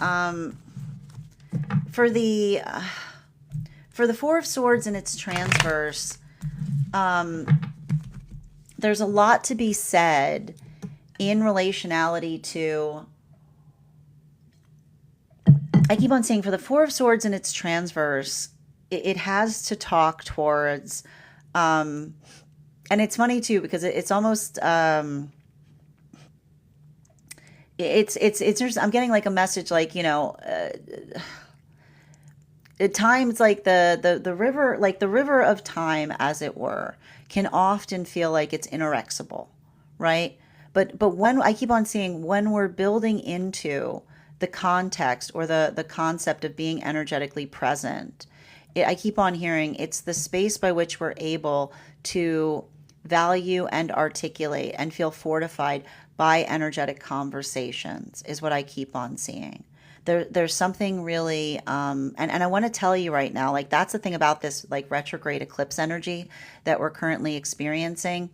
for the Four of Swords in its transverse, there's a lot to be said in relationality to, I keep on saying for the Four of Swords in its transverse, it has to talk towards, and it's funny too, because it's almost, it's just, I'm getting like a message like, you know, at times like the river, like the river of time, as it were, can often feel like it's inexorable, right? But when I keep on seeing, when we're building into the context or the concept of being energetically present, I keep on hearing it's the space by which we're able to value and articulate and feel fortified by energetic conversations, is what I keep on seeing. There's something really, and I want to tell you right now, like that's the thing about this like retrograde eclipse energy that we're currently experiencing.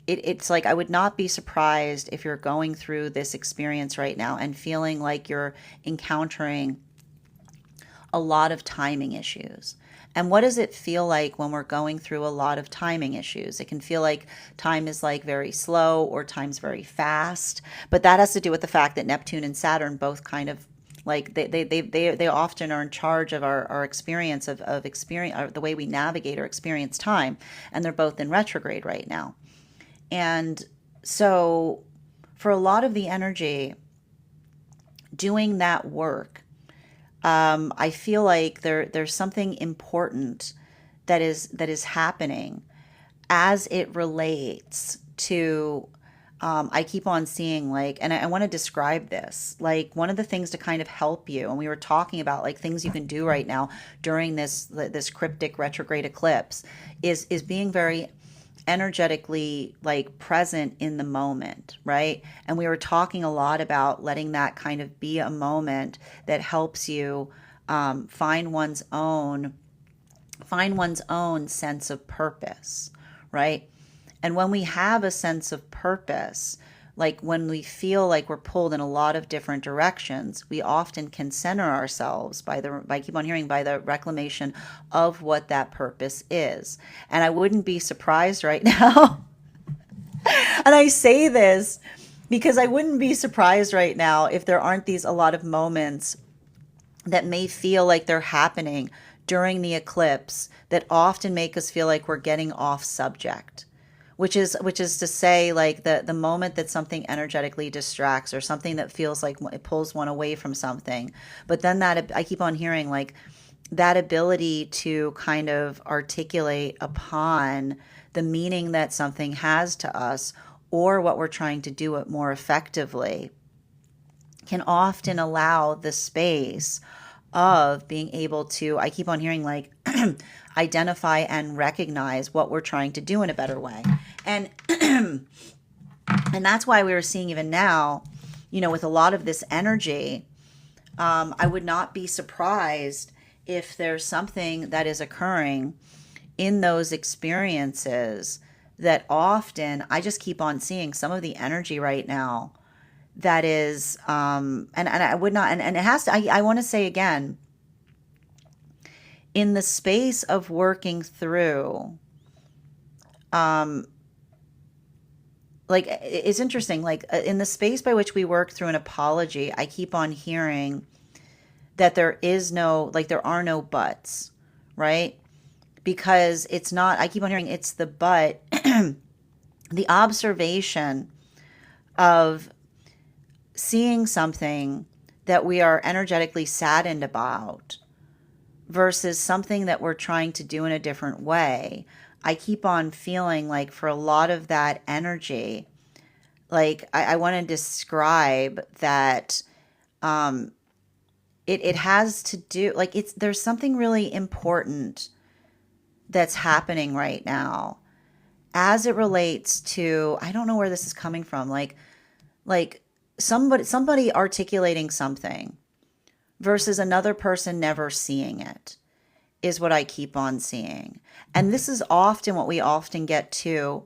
It's like I would not be surprised if you're going through this experience right now and feeling like you're encountering a lot of timing issues. And what does it feel like when we're going through a lot of timing issues? It can feel like time is like very slow or time's very fast. But that has to do with the fact that Neptune and Saturn both kind of like they often are in charge of our experience of experience, the way we navigate or experience time. And they're both in retrograde right now. And so for a lot of the energy doing that work, I feel like there's something important that is happening as it relates to. I keep on seeing like, and I want to describe this. Like one of the things to kind of help you, and we were talking about like things you can do right now during this cryptic retrograde eclipse, is being very energetically like present in the moment, right? And we were talking a lot about letting that kind of be a moment that helps you find one's own sense of purpose, right? And when we have a sense of purpose, like when we feel like we're pulled in a lot of different directions, we often can center ourselves by keep on hearing, by the reclamation of what that purpose is. And I wouldn't be surprised right now. And I say this because I wouldn't be surprised right now if there aren't these a lot of moments that may feel like they're happening during the eclipse that often make us feel like we're getting off subject, which is to say like the moment that something energetically distracts or something that feels like it pulls one away from something. But then that I keep on hearing like that ability to kind of articulate upon the meaning that something has to us or what we're trying to do it more effectively can often allow the space of being able to, I keep on hearing like identify and recognize what we're trying to do in a better way. And and that's why we were seeing even now, with a lot of this energy, I would not be surprised if there's something that is occurring in those experiences that often I just keep on seeing some of the energy right now that is and I would not, and it has to, I want to say again, in the space of working through like it's interesting, like in the space by which we work through an apology, I keep on hearing that there are no buts, right? Because it's not, I keep on hearing it's the but, the observation of seeing something that we are energetically saddened about versus something that we're trying to do in a different way. I keep on feeling like for a lot of that energy, like I want to describe that it has to do, like there's something really important that's happening right now as it relates to, I don't know where this is coming from, like somebody articulating something versus another person never seeing it is what I keep on seeing. And this is often what we often get to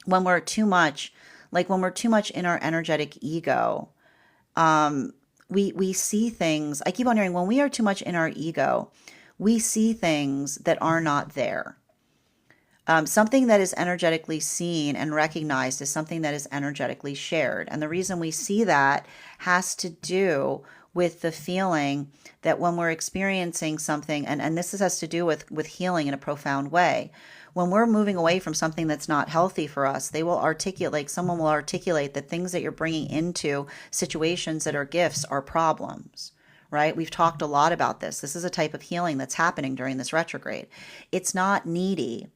when we're too much, like when we're too much in our energetic ego. We see things, I keep on hearing when we are too much in our ego, we see things that are not there. Something that is energetically seen and recognized is something that is energetically shared. And the reason we see that has to do with the feeling that when we're experiencing something, and this has to do with healing in a profound way. When we're moving away from something that's not healthy for us, someone will articulate that things that you're bringing into situations that are gifts are problems, right? We've talked a lot about this. This is a type of healing that's happening during this retrograde. It's not needy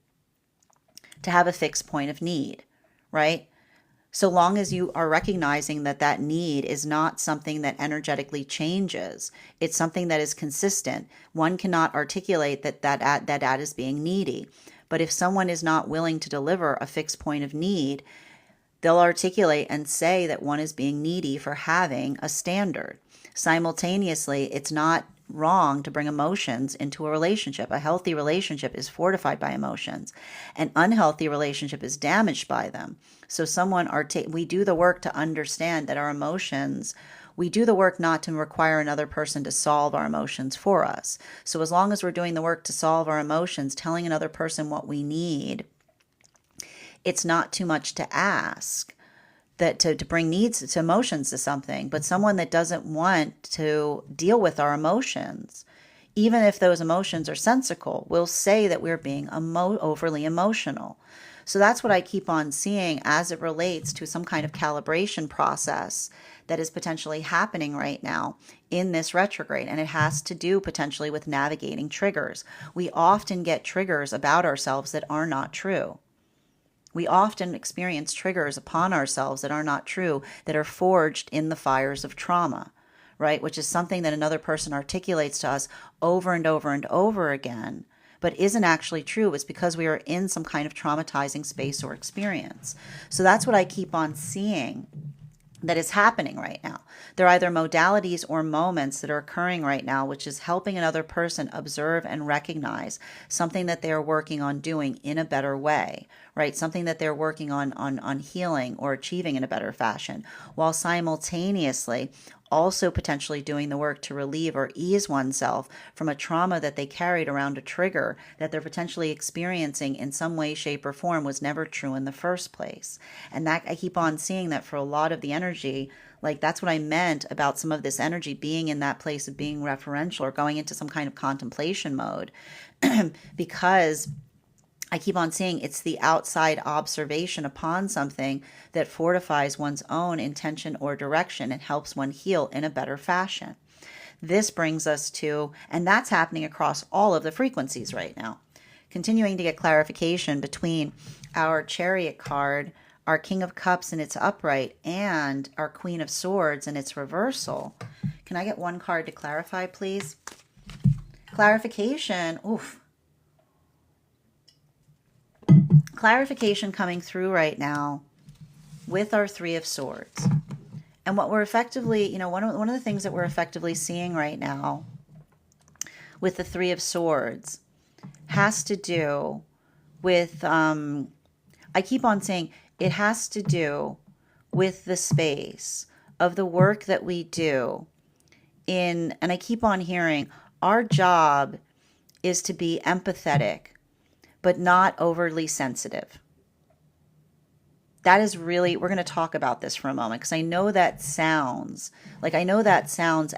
to have a fixed point of need, right? So long as you are recognizing that that need is not something that energetically changes, it's something that is consistent. One cannot articulate that is being needy. But if someone is not willing to deliver a fixed point of need, they'll articulate and say that one is being needy for having a standard. Simultaneously, it's not wrong to bring emotions into a relationship. A healthy relationship is fortified by emotions. An unhealthy relationship is damaged by them. So we do the work to understand that our emotions, we do the work not to require another person to solve our emotions for us. So as long as we're doing the work to solve our emotions, telling another person what we need, it's not too much to ask that to bring needs to emotions to something. But someone that doesn't want to deal with our emotions, even if those emotions are sensical, will say that we're being overly emotional. So that's what I keep on seeing as it relates to some kind of calibration process that is potentially happening right now in this retrograde. And it has to do potentially with navigating triggers. We often get triggers about ourselves that are not true. We often experience triggers upon ourselves that are not true, that are forged in the fires of trauma, right? Which is something that another person articulates to us over and over and over again, but isn't actually true. It's because we are in some kind of traumatizing space or experience. So that's what I keep on seeing that is happening right now. They're either modalities or moments that are occurring right now, which is helping another person observe and recognize something that they're working on doing in a better way, right? Something that they're working on healing or achieving in a better fashion, while simultaneously also potentially doing the work to relieve or ease oneself from a trauma that they carried around, a trigger that they're potentially experiencing in some way, shape, or form was never true in the first place. And that I keep on seeing that for a lot of the energy, like that's what I meant about some of this energy being in that place of being referential or going into some kind of contemplation mode, because I keep on seeing it's the outside observation upon something that fortifies one's own intention or direction and helps one heal in a better fashion. This brings us to, and that's happening across all of the frequencies right now. Continuing to get clarification between our Chariot card, our King of Cups in its upright, and our Queen of Swords in its reversal. Can I get one card to clarify, please? Clarification. Oof. Clarification coming through right now with our Three of Swords. And what we're effectively, one of the things that we're effectively seeing right now with the Three of Swords has to do with, I keep on saying, it has to do with the space of the work that we do and I keep on hearing, our job is to be empathetic, but not overly sensitive. That is really, we're going to talk about this for a moment because I know that sounds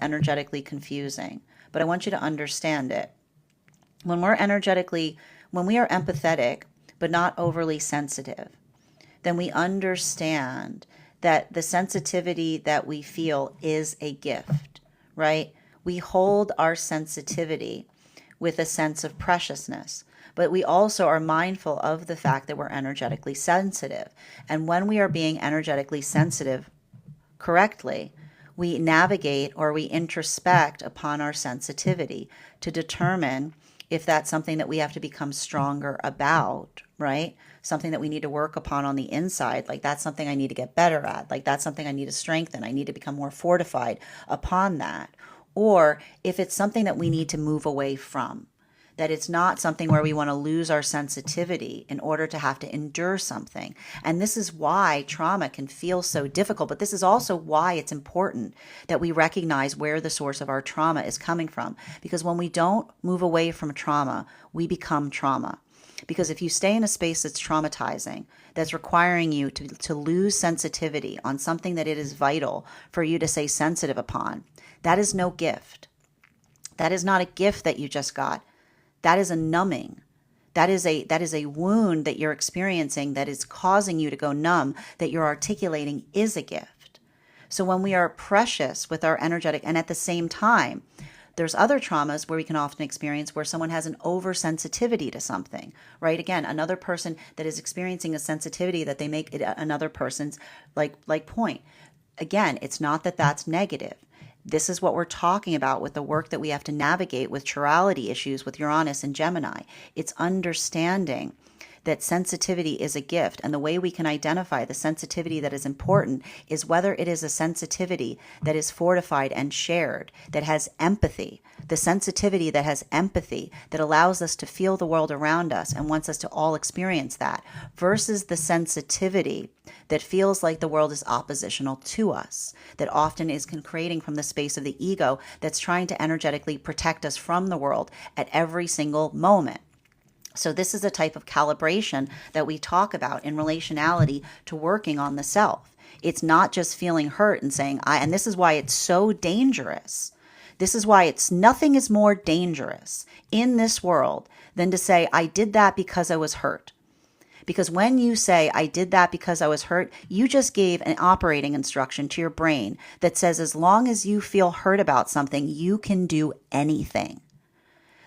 energetically confusing, but I want you to understand it. When we are empathetic, but not overly sensitive, then we understand that the sensitivity that we feel is a gift, right? We hold our sensitivity with a sense of preciousness, but we also are mindful of the fact that we're energetically sensitive. And when we are being energetically sensitive correctly, we navigate or we introspect upon our sensitivity to determine if that's something that we have to become stronger about, right? Something that we need to work upon on the inside. Like that's something I need to get better at. Like that's something I need to strengthen. I need to become more fortified upon that. Or if it's something that we need to move away from, that it's not something where we want to lose our sensitivity in order to have to endure something. And this is why trauma can feel so difficult, but this is also why it's important that we recognize where the source of our trauma is coming from. Because when we don't move away from trauma, we become trauma. Because if you stay in a space that's traumatizing, that's requiring you to lose sensitivity on something that it is vital for you to stay sensitive upon, that is no gift. That is not a gift that you just got. That is a numbing. That is a wound that you're experiencing that is causing you to go numb, that you're articulating is a gift. So when we are precious with our energetic, and at the same time, There's other traumas where we can often experience where someone has an oversensitivity to something, right? Again, another person that is experiencing a sensitivity that they make it another person's like point. Again, it's not that that's negative. This is what we're talking about with the work that we have to navigate with chirality issues with Uranus and Gemini. It's understanding that sensitivity is a gift. And the way we can identify the sensitivity that is important is whether it is a sensitivity that is fortified and shared, that has empathy, the sensitivity that has empathy, that allows us to feel the world around us and wants us to all experience that, versus the sensitivity that feels like the world is oppositional to us, that often is creating from the space of the ego that's trying to energetically protect us from the world at every single moment. So this is a type of calibration that we talk about in relationality to working on the self. It's not just feeling hurt and saying, and this is why it's so dangerous. This is why nothing is more dangerous in this world than to say, I did that because I was hurt. Because when you say, I did that because I was hurt, you just gave an operating instruction to your brain that says, as long as you feel hurt about something, you can do anything.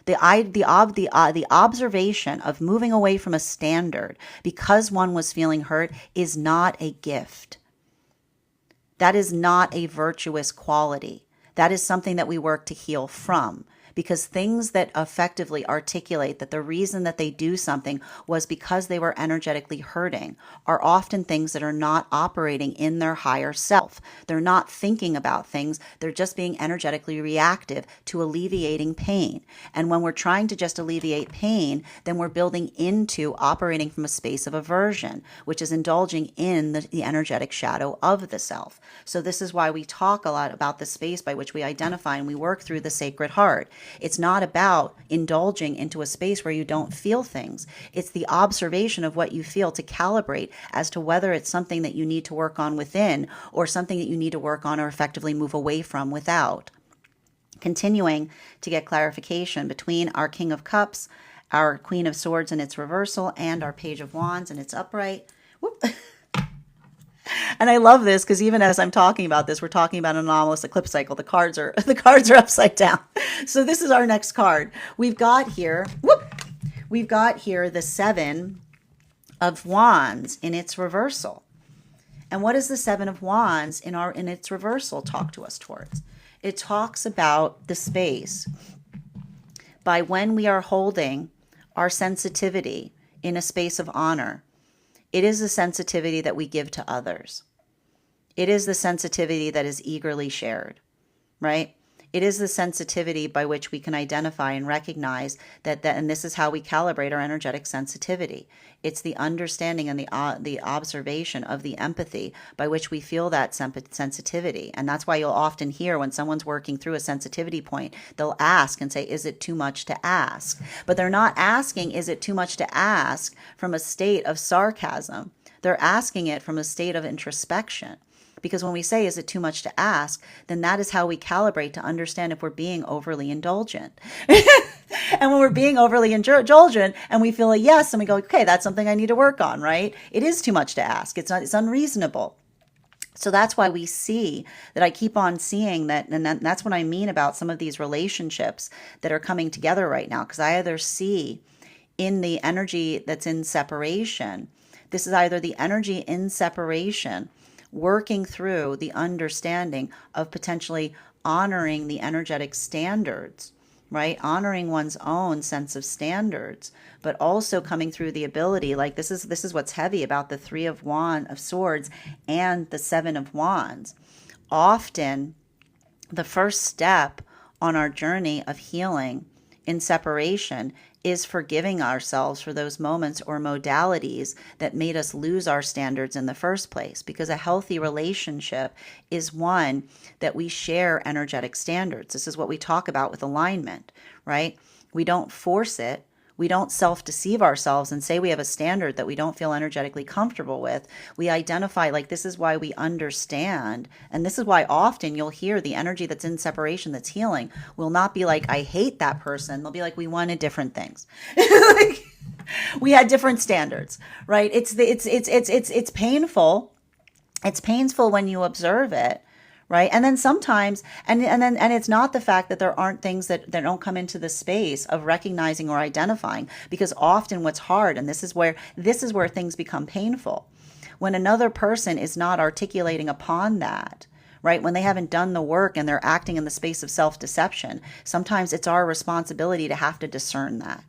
The observation of moving away from a standard because one was feeling hurt is not a gift. That is not a virtuous quality. That is something that we work to heal from. Because things that effectively articulate that the reason that they do something was because they were energetically hurting are often things that are not operating in their higher self. They're not thinking about things. They're just being energetically reactive to alleviating pain. And when we're trying to just alleviate pain, then we're building into operating from a space of aversion, which is indulging in the energetic shadow of the self. So this is why we talk a lot about the space by which we identify and we work through the sacred heart. It's not about indulging into a space where you don't feel things. It's the observation of what you feel to calibrate as to whether it's something that you need to work on within or something that you need to work on or effectively move away from without. Continuing to get clarification between our King of Cups, our Queen of Swords in its reversal, and our Page of Wands in its upright. Whoop. And I love this because even as I'm talking about this, we're talking about an anomalous eclipse cycle. The cards are upside down. So this is our next card. We've got here the Seven of Wands in its reversal. And what does the Seven of Wands in its reversal talk to us towards? It talks about the space by when we are holding our sensitivity in a space of honor. It is the sensitivity that we give to others. It is the sensitivity that is eagerly shared, right? It is the sensitivity by which we can identify and recognize that and this is how we calibrate our energetic sensitivity. It's the understanding and the observation of the empathy by which we feel that sensitivity. And that's why you'll often hear when someone's working through a sensitivity point, they'll ask and say, is it too much to ask? But they're not asking, is it too much to ask from a state of sarcasm? They're asking it from a state of introspection. Because when we say, is it too much to ask, then that is how we calibrate to understand if we're being overly indulgent. And when we're being overly indulgent and we feel a yes, and we go, okay, that's something I need to work on, right? It is too much to ask. It's unreasonable. So that's why we see that I keep on seeing that, and that's what I mean about some of these relationships that are coming together right now, because I either see in the energy that's in separation, this is either the energy in separation working through the understanding of potentially honoring the energetic standards, right? Honoring one's own sense of standards, but also coming through the ability, like this is what's heavy about the Three of Swords and the Seven of Wands. Often the first step on our journey of healing in separation is forgiving ourselves for those moments or modalities that made us lose our standards in the first place. Because a healthy relationship is one that we share energetic standards. This is what we talk about with alignment, right? We don't force it. We don't self-deceive ourselves and say we have a standard that we don't feel energetically comfortable with. We identify, like, this is why we understand. And this is why often you'll hear the energy that's in separation, that's healing, will not be like, I hate that person. They'll be like, we wanted different things. Like, we had different standards, right? It's painful. It's painful when you observe it, right? And then sometimes, and it's not the fact that there aren't things that don't come into the space of recognizing or identifying, because often what's hard, and this is where things become painful, when another person is not articulating upon that, right? When they haven't done the work and they're acting in the space of self-deception, sometimes it's our responsibility to have to discern that.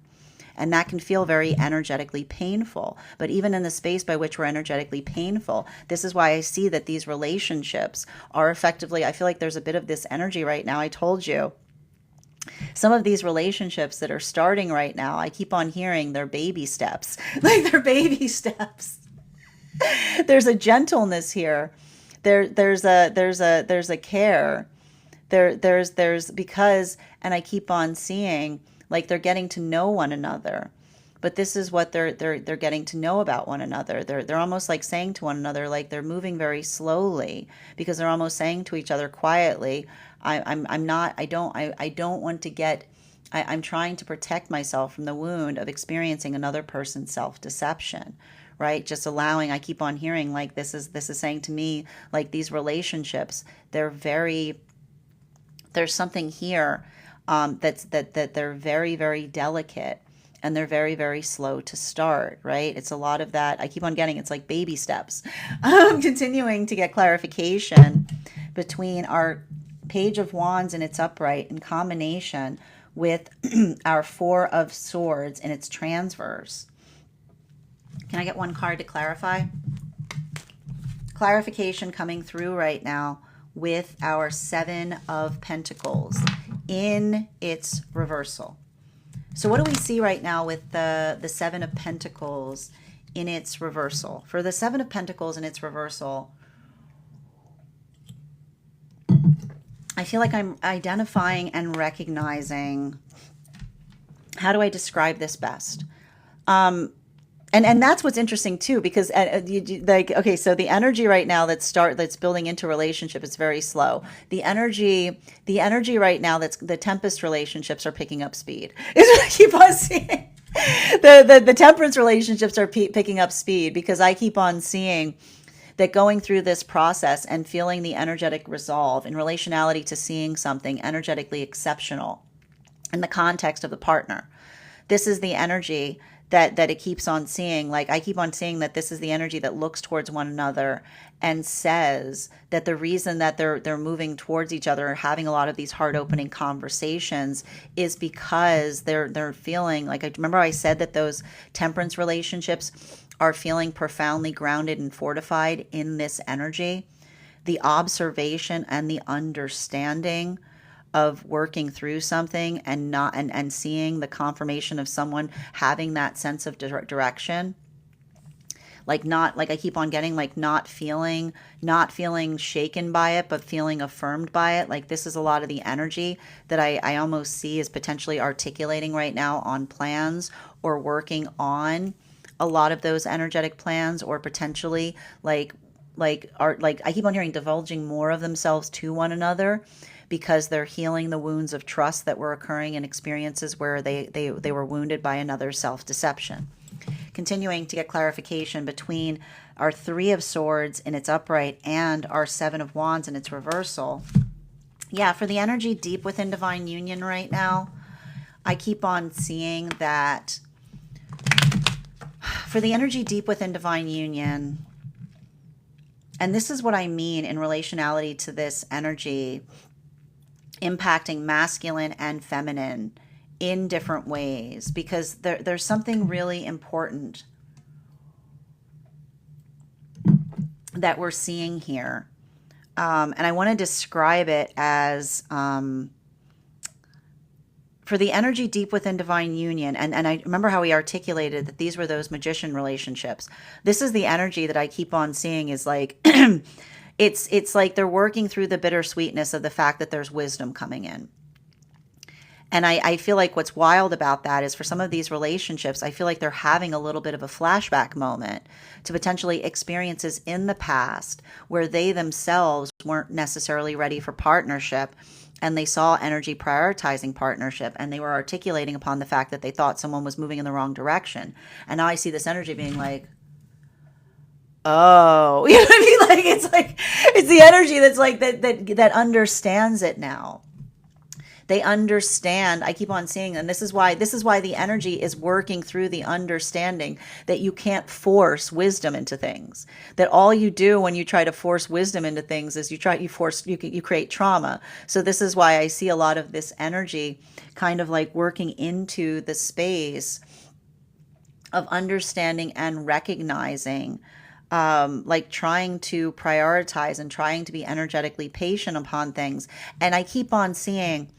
And that can feel very energetically painful. But even in the space by which we're energetically painful, this is why I see that these relationships are effectively, I feel like there's a bit of this energy right now. I told you, some of these relationships that are starting right now, I keep on hearing they're baby steps. Like they're baby steps. There's a gentleness here. There's a care. There's because, and I keep on seeing like they're getting to know one another. But this is what they're getting to know about one another. They're almost like saying to one another, like they're moving very slowly, because they're almost saying to each other quietly, I'm not, I don't want to get, I'm trying to protect myself from the wound of experiencing another person's self-deception, right? Just allowing, I keep on hearing like this is saying to me, like these relationships, there's something here that they're very, very delicate, and they're very, very slow to start, right? It's a lot of that. I keep on getting, it's like baby steps. I'm continuing to get clarification between our Page of Wands in its upright in combination with our Four of Swords in its transverse. Can I get one card to clarify? Clarification coming through right now with our Seven of Pentacles in its reversal. So what do we see right now with the Seven of Pentacles in its reversal? For the Seven of Pentacles in its reversal, I feel like I'm identifying and recognizing, how do I describe this best? And that's what's interesting too, because like, okay, so the energy right now that's building into relationship is very slow. The energy right now, that's the Tempest relationships are picking up speed. Is what I keep on seeing. The Temperance relationships are picking up speed, because I keep on seeing that going through this process and feeling the energetic resolve in relationality to seeing something energetically exceptional in the context of the partner. This is the energy that it keeps on seeing. Like I keep on seeing that this is the energy that looks towards one another and says that the reason that they're moving towards each other, having a lot of these heart opening conversations, is because they're feeling like, I remember I said that those Temperance relationships are feeling profoundly grounded and fortified in this energy. The observation and the understanding of working through something and not and seeing the confirmation of someone having that sense of direction, like not, like I keep on getting, like not feeling shaken by it, but feeling affirmed by it. Like this is a lot of the energy that I almost see as potentially articulating right now on plans, or working on a lot of those energetic plans, or potentially like I keep on hearing divulging more of themselves to one another, because they're healing the wounds of trust that were occurring in experiences where they were wounded by another's self-deception. Continuing to get clarification between our Three of Swords in its upright and our Seven of Wands in its reversal. Yeah, for the energy deep within divine union right now, I keep on seeing that for the energy deep within divine union, and this is what I mean in relationality to this energy impacting masculine and feminine in different ways, because there's something really important that we're seeing here. And I want to describe it as for the energy deep within divine union. And I remember how we articulated that these were those magician relationships. This is the energy that I keep on seeing is like, it's like they're working through the bittersweetness of the fact that there's wisdom coming in. And I feel like what's wild about that is for some of these relationships, I feel like they're having a little bit of a flashback moment to potentially experiences in the past where they themselves weren't necessarily ready for partnership, and they saw energy prioritizing partnership, and they were articulating upon the fact that they thought someone was moving in the wrong direction. And now I see this energy being like, Oh, you know what I mean? Like it's the energy that's like that understands it now. They understand. I keep on seeing, and this is why the energy is working through the understanding that you can't force wisdom into things. That all you do when you try to force wisdom into things is you create trauma. So this is why I see a lot of this energy kind of like working into the space of understanding and recognizing, like trying to prioritize and trying to be energetically patient upon things. And I keep on seeing,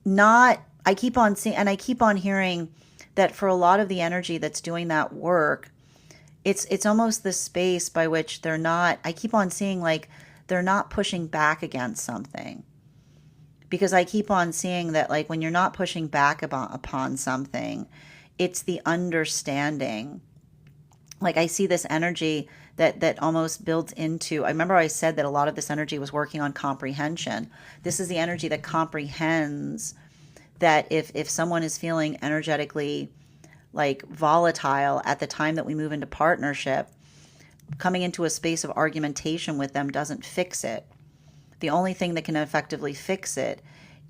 not, I keep on seeing, and I keep on hearing that for a lot of the energy that's doing that work, it's almost the space by which they're not, I keep on seeing like they're not pushing back against something. Because I keep on seeing that like when you're not pushing back upon something, it's the understanding. Like I see this energy that almost builds into, I remember I said that a lot of this energy was working on comprehension. This is the energy that comprehends that if someone is feeling energetically like volatile at the time that we move into partnership, coming into a space of argumentation with them doesn't fix it. The only thing that can effectively fix it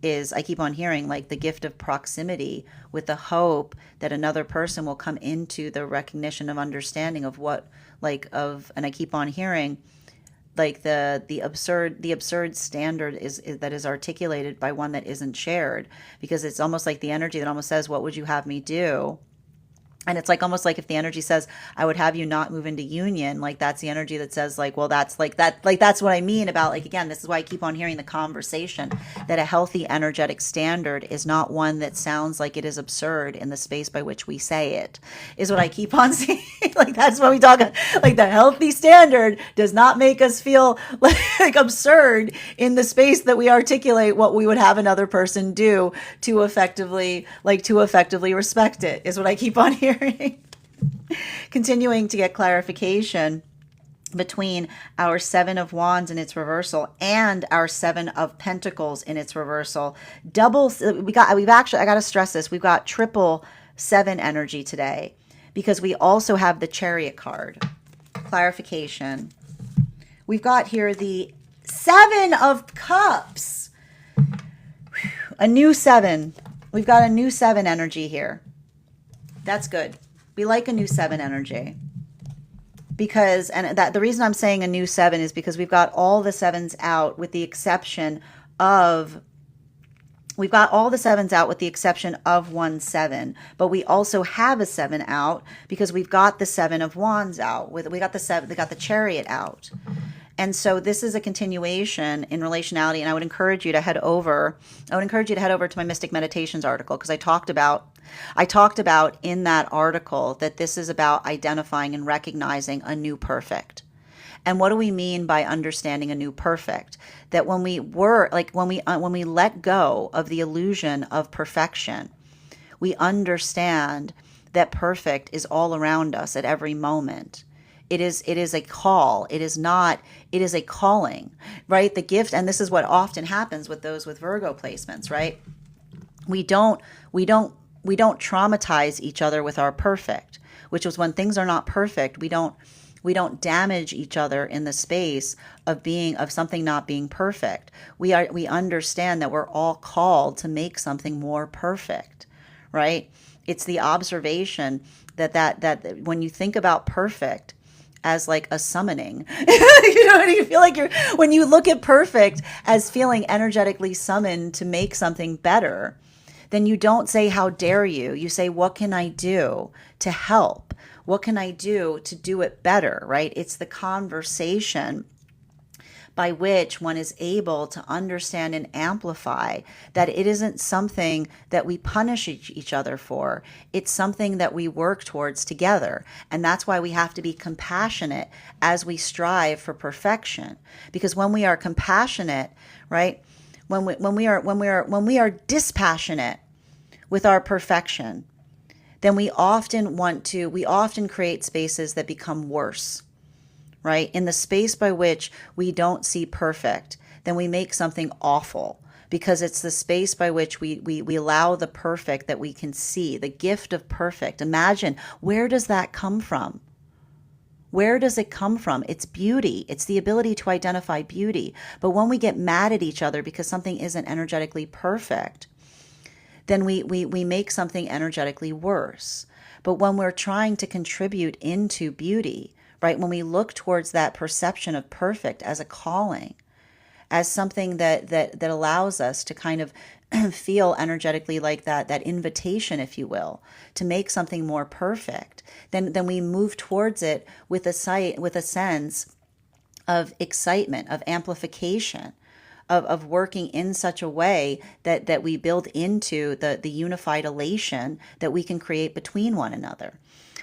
is, I keep on hearing like the gift of proximity, with the hope that another person will come into the recognition of understanding of what, like, of, and I keep on hearing like the absurd standard is that is articulated by one that isn't shared, because it's almost like the energy that almost says, what would you have me do? And it's like almost like if the energy says, I would have you not move into union, like that's the energy that says like, well, that's like that, like that's what I mean about, like, again, this is why I keep on hearing the conversation, that a healthy energetic standard is not one that sounds like it is absurd in the space by which we say it, is what I keep on seeing. Like that's what we talk about. Like the healthy standard does not make us feel like absurd in the space that we articulate what we would have another person do to effectively respect it, is what I keep on hearing. Continuing to get clarification between our Seven of Wands in its reversal and our Seven of Pentacles in its reversal. We've actually, I got to stress this, we've got triple seven energy today, because we also have the Chariot card. Clarification. We've got here the Seven of Cups. A new seven. We've got a new seven energy here. That's good. We like a new seven energy. Because, and that the reason I'm saying a new seven is because we've got all the sevens out with the exception of, we've got all the sevens out with the exception of 1 7, but we also have a seven out because we've got the Seven of Wands out. We got the Chariot out. And so this is a continuation in relationality, and I would encourage you to head over to my Mystic Meditations article, because I talked about in that article that this is about identifying and recognizing a new perfect. And what do we mean by understanding a new perfect? That when we let go of the illusion of perfection, we understand that perfect is all around us at every moment. It is a call. It is a calling, right? The gift, and this is what often happens with those with Virgo placements, right? We don't traumatize each other with our perfect, which is when things are not perfect, we don't damage each other in the space of something not being perfect. We understand that we're all called to make something more perfect, right? It's the observation that when you think about perfect as like a summoning, you know, you feel like when you look at perfect as feeling energetically summoned to make something better, then you don't say, how dare you? You say, what can I do to help? What can I do to do it better, right? It's the conversation by which one is able to understand and amplify that it isn't something that we punish each other for. It's something that we work towards together. And that's why we have to be compassionate as we strive for perfection. Because when we are compassionate, right? When we are dispassionate with our perfection, then we often create spaces that become worse, right? In the space by which we don't see perfect, then we make something awful, because it's the space by which we allow the perfect that we can see, the gift of perfect. Imagine, where does that come from? Where does it come from? It's beauty. It's the ability to identify beauty. But when we get mad at each other because something isn't energetically perfect, then we make something energetically worse. But when we're trying to contribute into beauty, right, when we look towards that perception of perfect as a calling, as something that allows us to kind of feel energetically like that invitation, if you will, to make something more perfect, then we move towards it with a sense of excitement, of amplification, of working in such a way that we build into the unified elation that we can create between one another.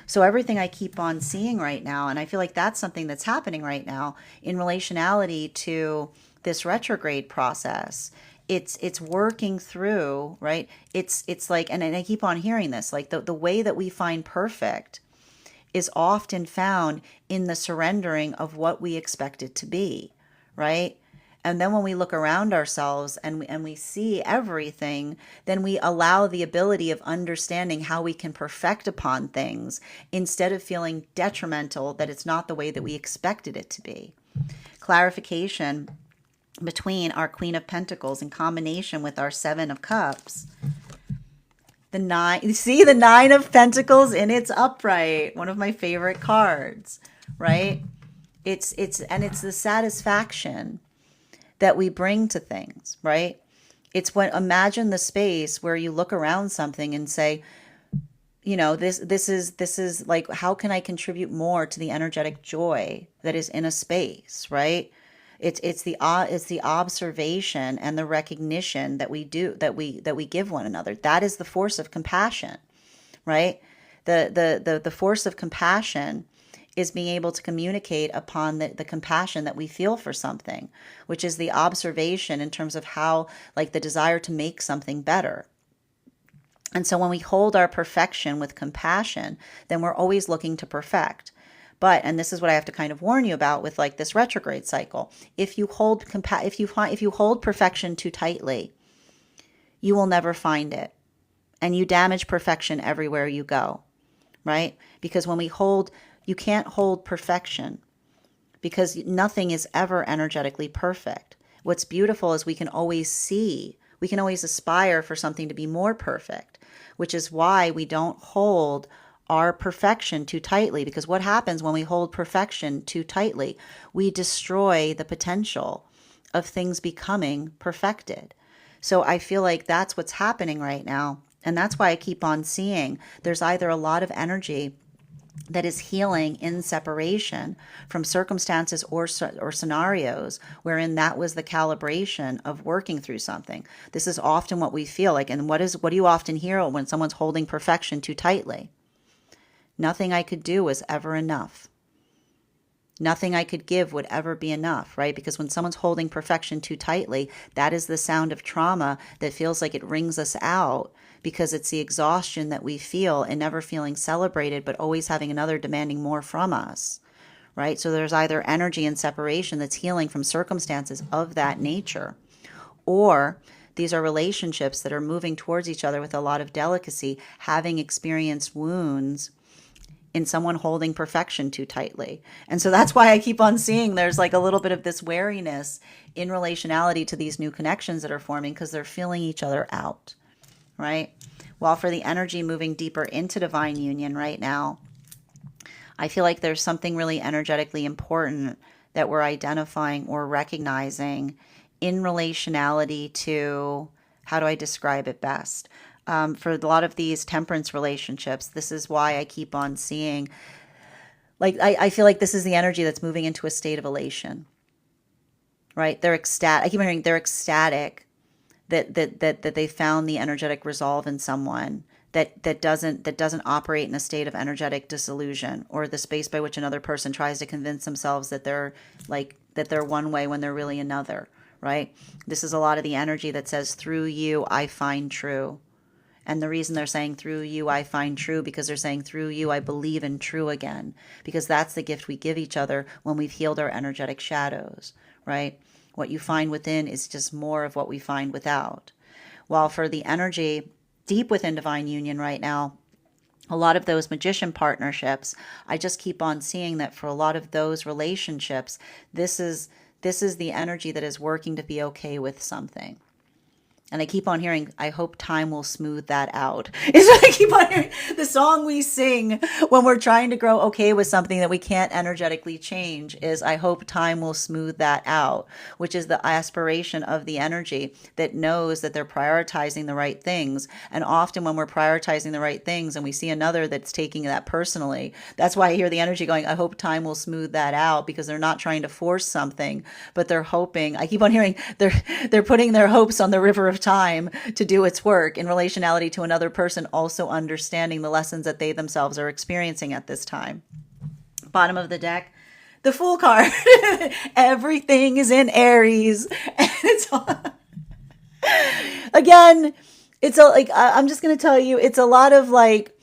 So everything I keep on seeing right now, and I feel like that's something that's happening right now in relationality to this retrograde process. It's working through, right? It's like, and I keep on hearing this, like the way that we find perfect is often found in the surrendering of what we expect it to be, right? And then when we look around ourselves and we see everything, then we allow the ability of understanding how we can perfect upon things instead of feeling detrimental that it's not the way that we expected it to be. Clarification between our Queen of Pentacles in combination with our Seven of Cups. The nine, you see the Nine of Pentacles in its upright, one of my favorite cards, right? It's the satisfaction that we bring to things, right? It's when, imagine the space where you look around something and say, this is like, how can I contribute more to the energetic joy that is in a space, right? It's the observation and the recognition that we give one another. That is the force of compassion, right? The force of compassion is being able to communicate upon the compassion that we feel for something, which is the observation in terms of how, like, the desire to make something better. And so when we hold our perfection with compassion, then we're always looking to perfect. But, and this is what I have to kind of warn you about with like this retrograde cycle, if you hold perfection too tightly, you will never find it. And you damage perfection everywhere you go, right? Because when we hold, you can't hold perfection because nothing is ever energetically perfect. What's beautiful is we can always aspire for something to be more perfect, which is why we don't hold our perfection too tightly. Because what happens when we hold perfection too tightly? We destroy the potential of things becoming perfected. So I feel like that's what's happening right now. And that's why I keep on seeing there's either a lot of energy that is healing in separation from circumstances or scenarios wherein that was the calibration of working through something. This is often what we feel like. And what do you often hear when someone's holding perfection too tightly? Nothing I could do was ever enough. Nothing I could give would ever be enough, right? Because when someone's holding perfection too tightly, that is the sound of trauma that feels like it wrings us out, because it's the exhaustion that we feel and never feeling celebrated, but always having another demanding more from us, right? So there's either energy in separation that's healing from circumstances of that nature, or these are relationships that are moving towards each other with a lot of delicacy, having experienced wounds in someone holding perfection too tightly. And so that's why I keep on seeing there's like a little bit of this wariness in relationality to these new connections that are forming, because they're feeling each other out, right? While for the energy moving deeper into divine union right now, I feel like there's something really energetically important that we're identifying or recognizing in relationality to, how do I describe it best? For a lot of these temperance relationships, this is why I keep on seeing, like, I feel like this is the energy that's moving into a state of elation, right? They're ecstatic. I keep hearing they're ecstatic that they found the energetic resolve in someone that doesn't operate in a state of energetic disillusion, or the space by which another person tries to convince themselves that they're one way when they're really another, right? This is a lot of the energy that says, through you I find true. And the reason they're saying through you I find true, because they're saying through you I believe in true again, because that's the gift we give each other when we've healed our energetic shadows, right? What you find within is just more of what we find without. While for the energy deep within divine union right now, a lot of those magician partnerships, I just keep on seeing that for a lot of those relationships, this is the energy that is working to be okay with something. And I keep on hearing, I hope time will smooth that out. Is what I keep on hearing. The song we sing when we're trying to grow okay with something that we can't energetically change is, I hope time will smooth that out, which is the aspiration of the energy that knows that they're prioritizing the right things. And often when we're prioritizing the right things and we see another that's taking that personally, that's why I hear the energy going, I hope time will smooth that out, because they're not trying to force something, but they're hoping. I keep on hearing they're putting their hopes on the river of time to do its work in relationality to another person, also understanding the lessons that they themselves are experiencing at this time. Bottom of the deck, the Fool card. Everything is in Aries. And it's again, it's a, like, I'm just going to tell you, it's a lot of like,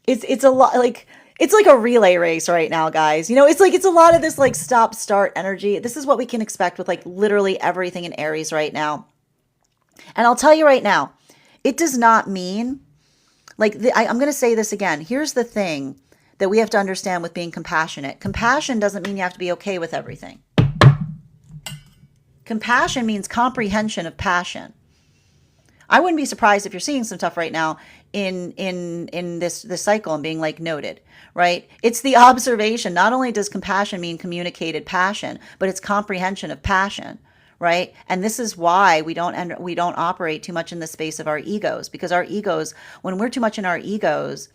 it's a lot like, it's like a relay race right now, guys. You know, it's a lot of this like stop start energy. This is what we can expect with like literally everything in Aries right now. And I'll tell you right now, it does not mean like I'm going to say this again. Here's the thing that we have to understand with being compassionate. Compassion doesn't mean you have to be okay with everything. Compassion means comprehension of passion. I wouldn't be surprised if you're seeing some stuff right now in this cycle and being like noted, right? It's the observation. Not only does compassion mean communicated passion, but it's comprehension of passion. Right? And this is why we don't operate too much in the space of our egos, because our egos, when we're too much in our egos,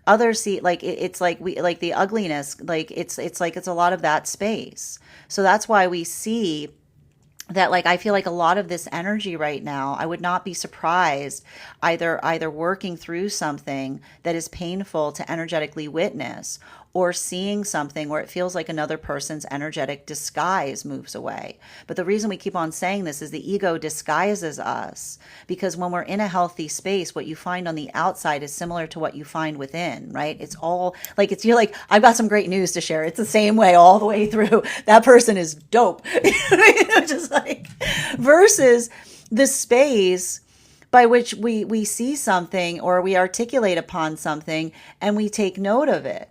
others see like it's like we like the ugliness, like it's like it's a lot of that space. So that's why we see that, like, I feel like a lot of this energy right now, I would not be surprised either working through something that is painful to energetically witness, or seeing something where it feels like another person's energetic disguise moves away. But the reason we keep on saying this is the ego disguises us, because when we're in a healthy space, what you find on the outside is similar to what you find within, right? It's all like, you're like, I've got some great news to share. It's the same way all the way through. That person is dope. Just like, versus the space by which we see something or we articulate upon something and we take note of it.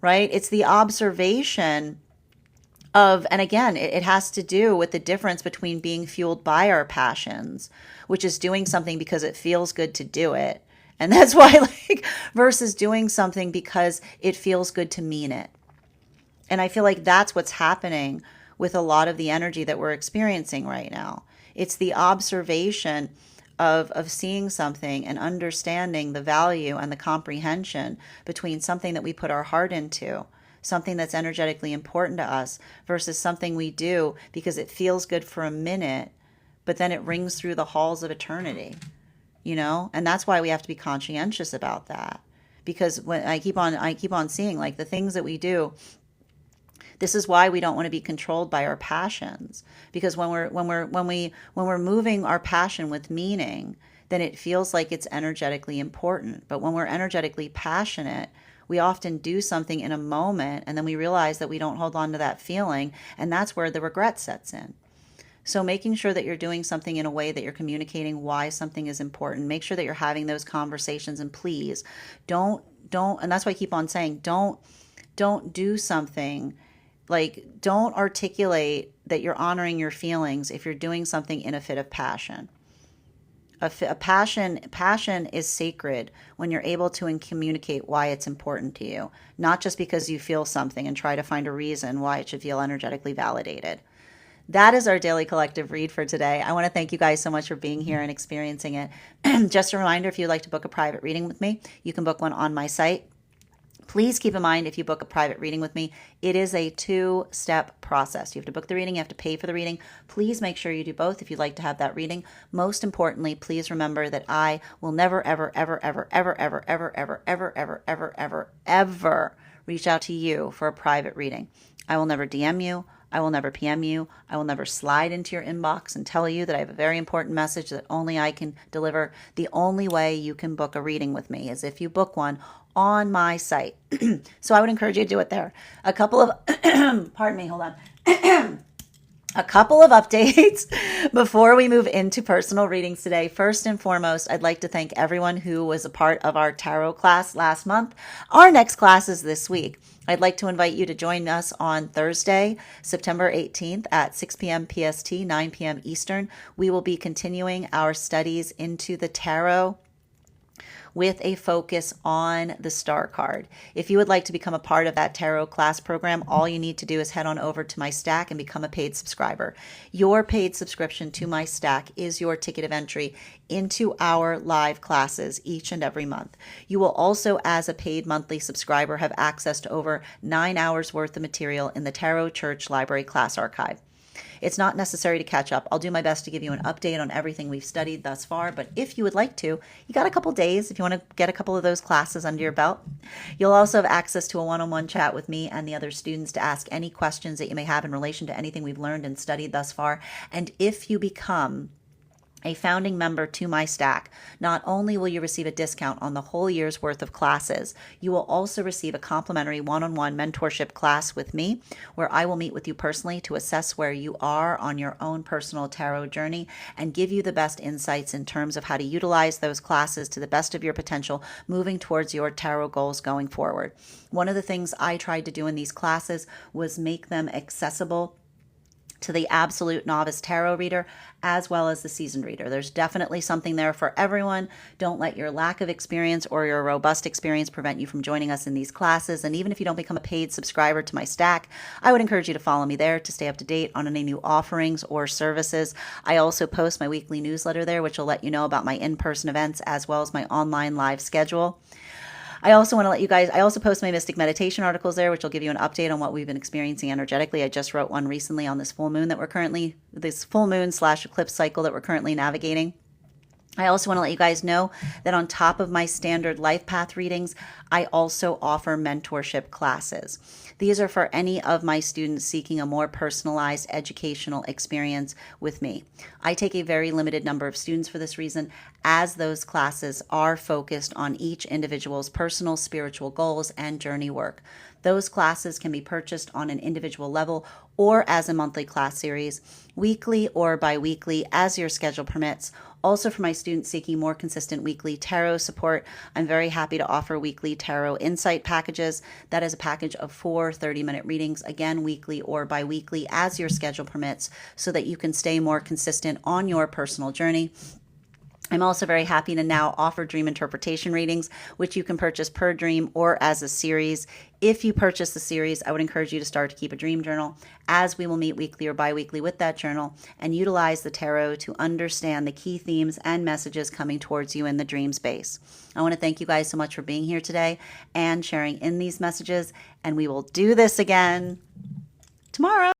Right? It's the observation of, and again, it has to do with the difference between being fueled by our passions, which is doing something because it feels good to do it. And that's why, like, versus doing something because it feels good to mean it. And I feel like that's what's happening with a lot of the energy that we're experiencing right now. It's the observation of seeing something and understanding the value and the comprehension between something that we put our heart into, something that's energetically important to us, versus something we do because it feels good for a minute, but then it rings through the halls of eternity, you know? And that's why we have to be conscientious about that. Because when I keep on seeing, like, the things that we do, this is why we don't want to be controlled by our passions, because when we're moving our passion with meaning, then it feels like it's energetically important. But when we're energetically passionate, we often do something in a moment and then we realize that we don't hold on to that feeling, and that's where the regret sets in. So making sure that you're doing something in a way that you're communicating why something is important. Make sure that you're having those conversations, and please don't, and that's why I keep on saying, don't do something. Like, don't articulate that you're honoring your feelings if you're doing something in a fit of passion. Passion is sacred when you're able to communicate why it's important to you, not just because you feel something and try to find a reason why it should feel energetically validated. That is our daily collective read for today. I want to thank you guys so much for being here and experiencing it. Just a reminder, if you'd like to book a private reading with me, you can book one on my site. Please keep in mind, if you book a private reading with me, it is a 2-step process. You have to book the reading, you have to pay for the reading. Please make sure you do both if you'd like to have that reading. Most importantly, please remember that I will never, ever, ever, ever, ever, ever, ever, ever, ever, ever, ever, ever, ever reach out to you for a private reading. I will never DM you. I will never PM you. I will never slide into your inbox and tell you that I have a very important message that only I can deliver. The only way you can book a reading with me is if you book one on my site. So I would encourage you to do it there. A couple of, pardon me, hold on. A couple of updates before we move into personal readings today. First and foremost, I'd like to thank everyone who was a part of our tarot class last month. Our next class is this week. I'd like to invite you to join us on Thursday, September 18th at 6 p.m. PST, 9 p.m. Eastern. We will be continuing our studies into the tarot with a focus on the star card. If you would like to become a part of that tarot class program, all you need to do is head on over to my stack and become a paid subscriber. Your paid subscription to my stack is your ticket of entry into our live classes each and every month. You will also, as a paid monthly subscriber, have access to over 9 hours worth of material in the Tarot Church Library class archive. It's not necessary to catch up. I'll do my best to give you an update on everything we've studied thus far, but if you would like to, you got a couple days if you want to get a couple of those classes under your belt. You'll also have access to a one-on-one chat with me and the other students to ask any questions that you may have in relation to anything we've learned and studied thus far. And if you become a founding member to my stack, not only will you receive a discount on the whole year's worth of classes, you will also receive a complimentary one-on-one mentorship class with me, where I will meet with you personally to assess where you are on your own personal tarot journey and give you the best insights in terms of how to utilize those classes to the best of your potential, moving towards your tarot goals going forward. One of the things I tried to do in these classes was make them accessible to the absolute novice tarot reader as well as the seasoned reader. There's definitely something there for everyone. Don't let your lack of experience or your robust experience prevent you from joining us in these classes. And even if you don't become a paid subscriber to my stack, I would encourage you to follow me there to stay up to date on any new offerings or services. I also post my weekly newsletter there, which will let you know about my in-person events as well as my online live schedule. I also want to let you guys, I also post my mystic meditation articles there, which will give you an update on what we've been experiencing energetically. I just wrote one recently on this full moon / eclipse cycle that we're currently navigating. I also want to let you guys know that on top of my standard life path readings, I also offer mentorship classes. These are for any of my students seeking a more personalized educational experience with me. I take a very limited number of students for this reason, as those classes are focused on each individual's personal spiritual goals and journey work. Those classes can be purchased on an individual level or as a monthly class series, weekly or bi-weekly as your schedule permits. Also, for my students seeking more consistent weekly tarot support, I'm very happy to offer weekly tarot insight packages. That is a package of 4 30-minute readings, again, weekly or bi-weekly as your schedule permits, so that you can stay more consistent on your personal journey. I'm also very happy to now offer dream interpretation readings, which you can purchase per dream or as a series. If you purchase the series, I would encourage you to start to keep a dream journal, as we will meet weekly or bi-weekly with that journal and utilize the tarot to understand the key themes and messages coming towards you in the dream space. I want to thank you guys so much for being here today and sharing in these messages, and we will do this again tomorrow.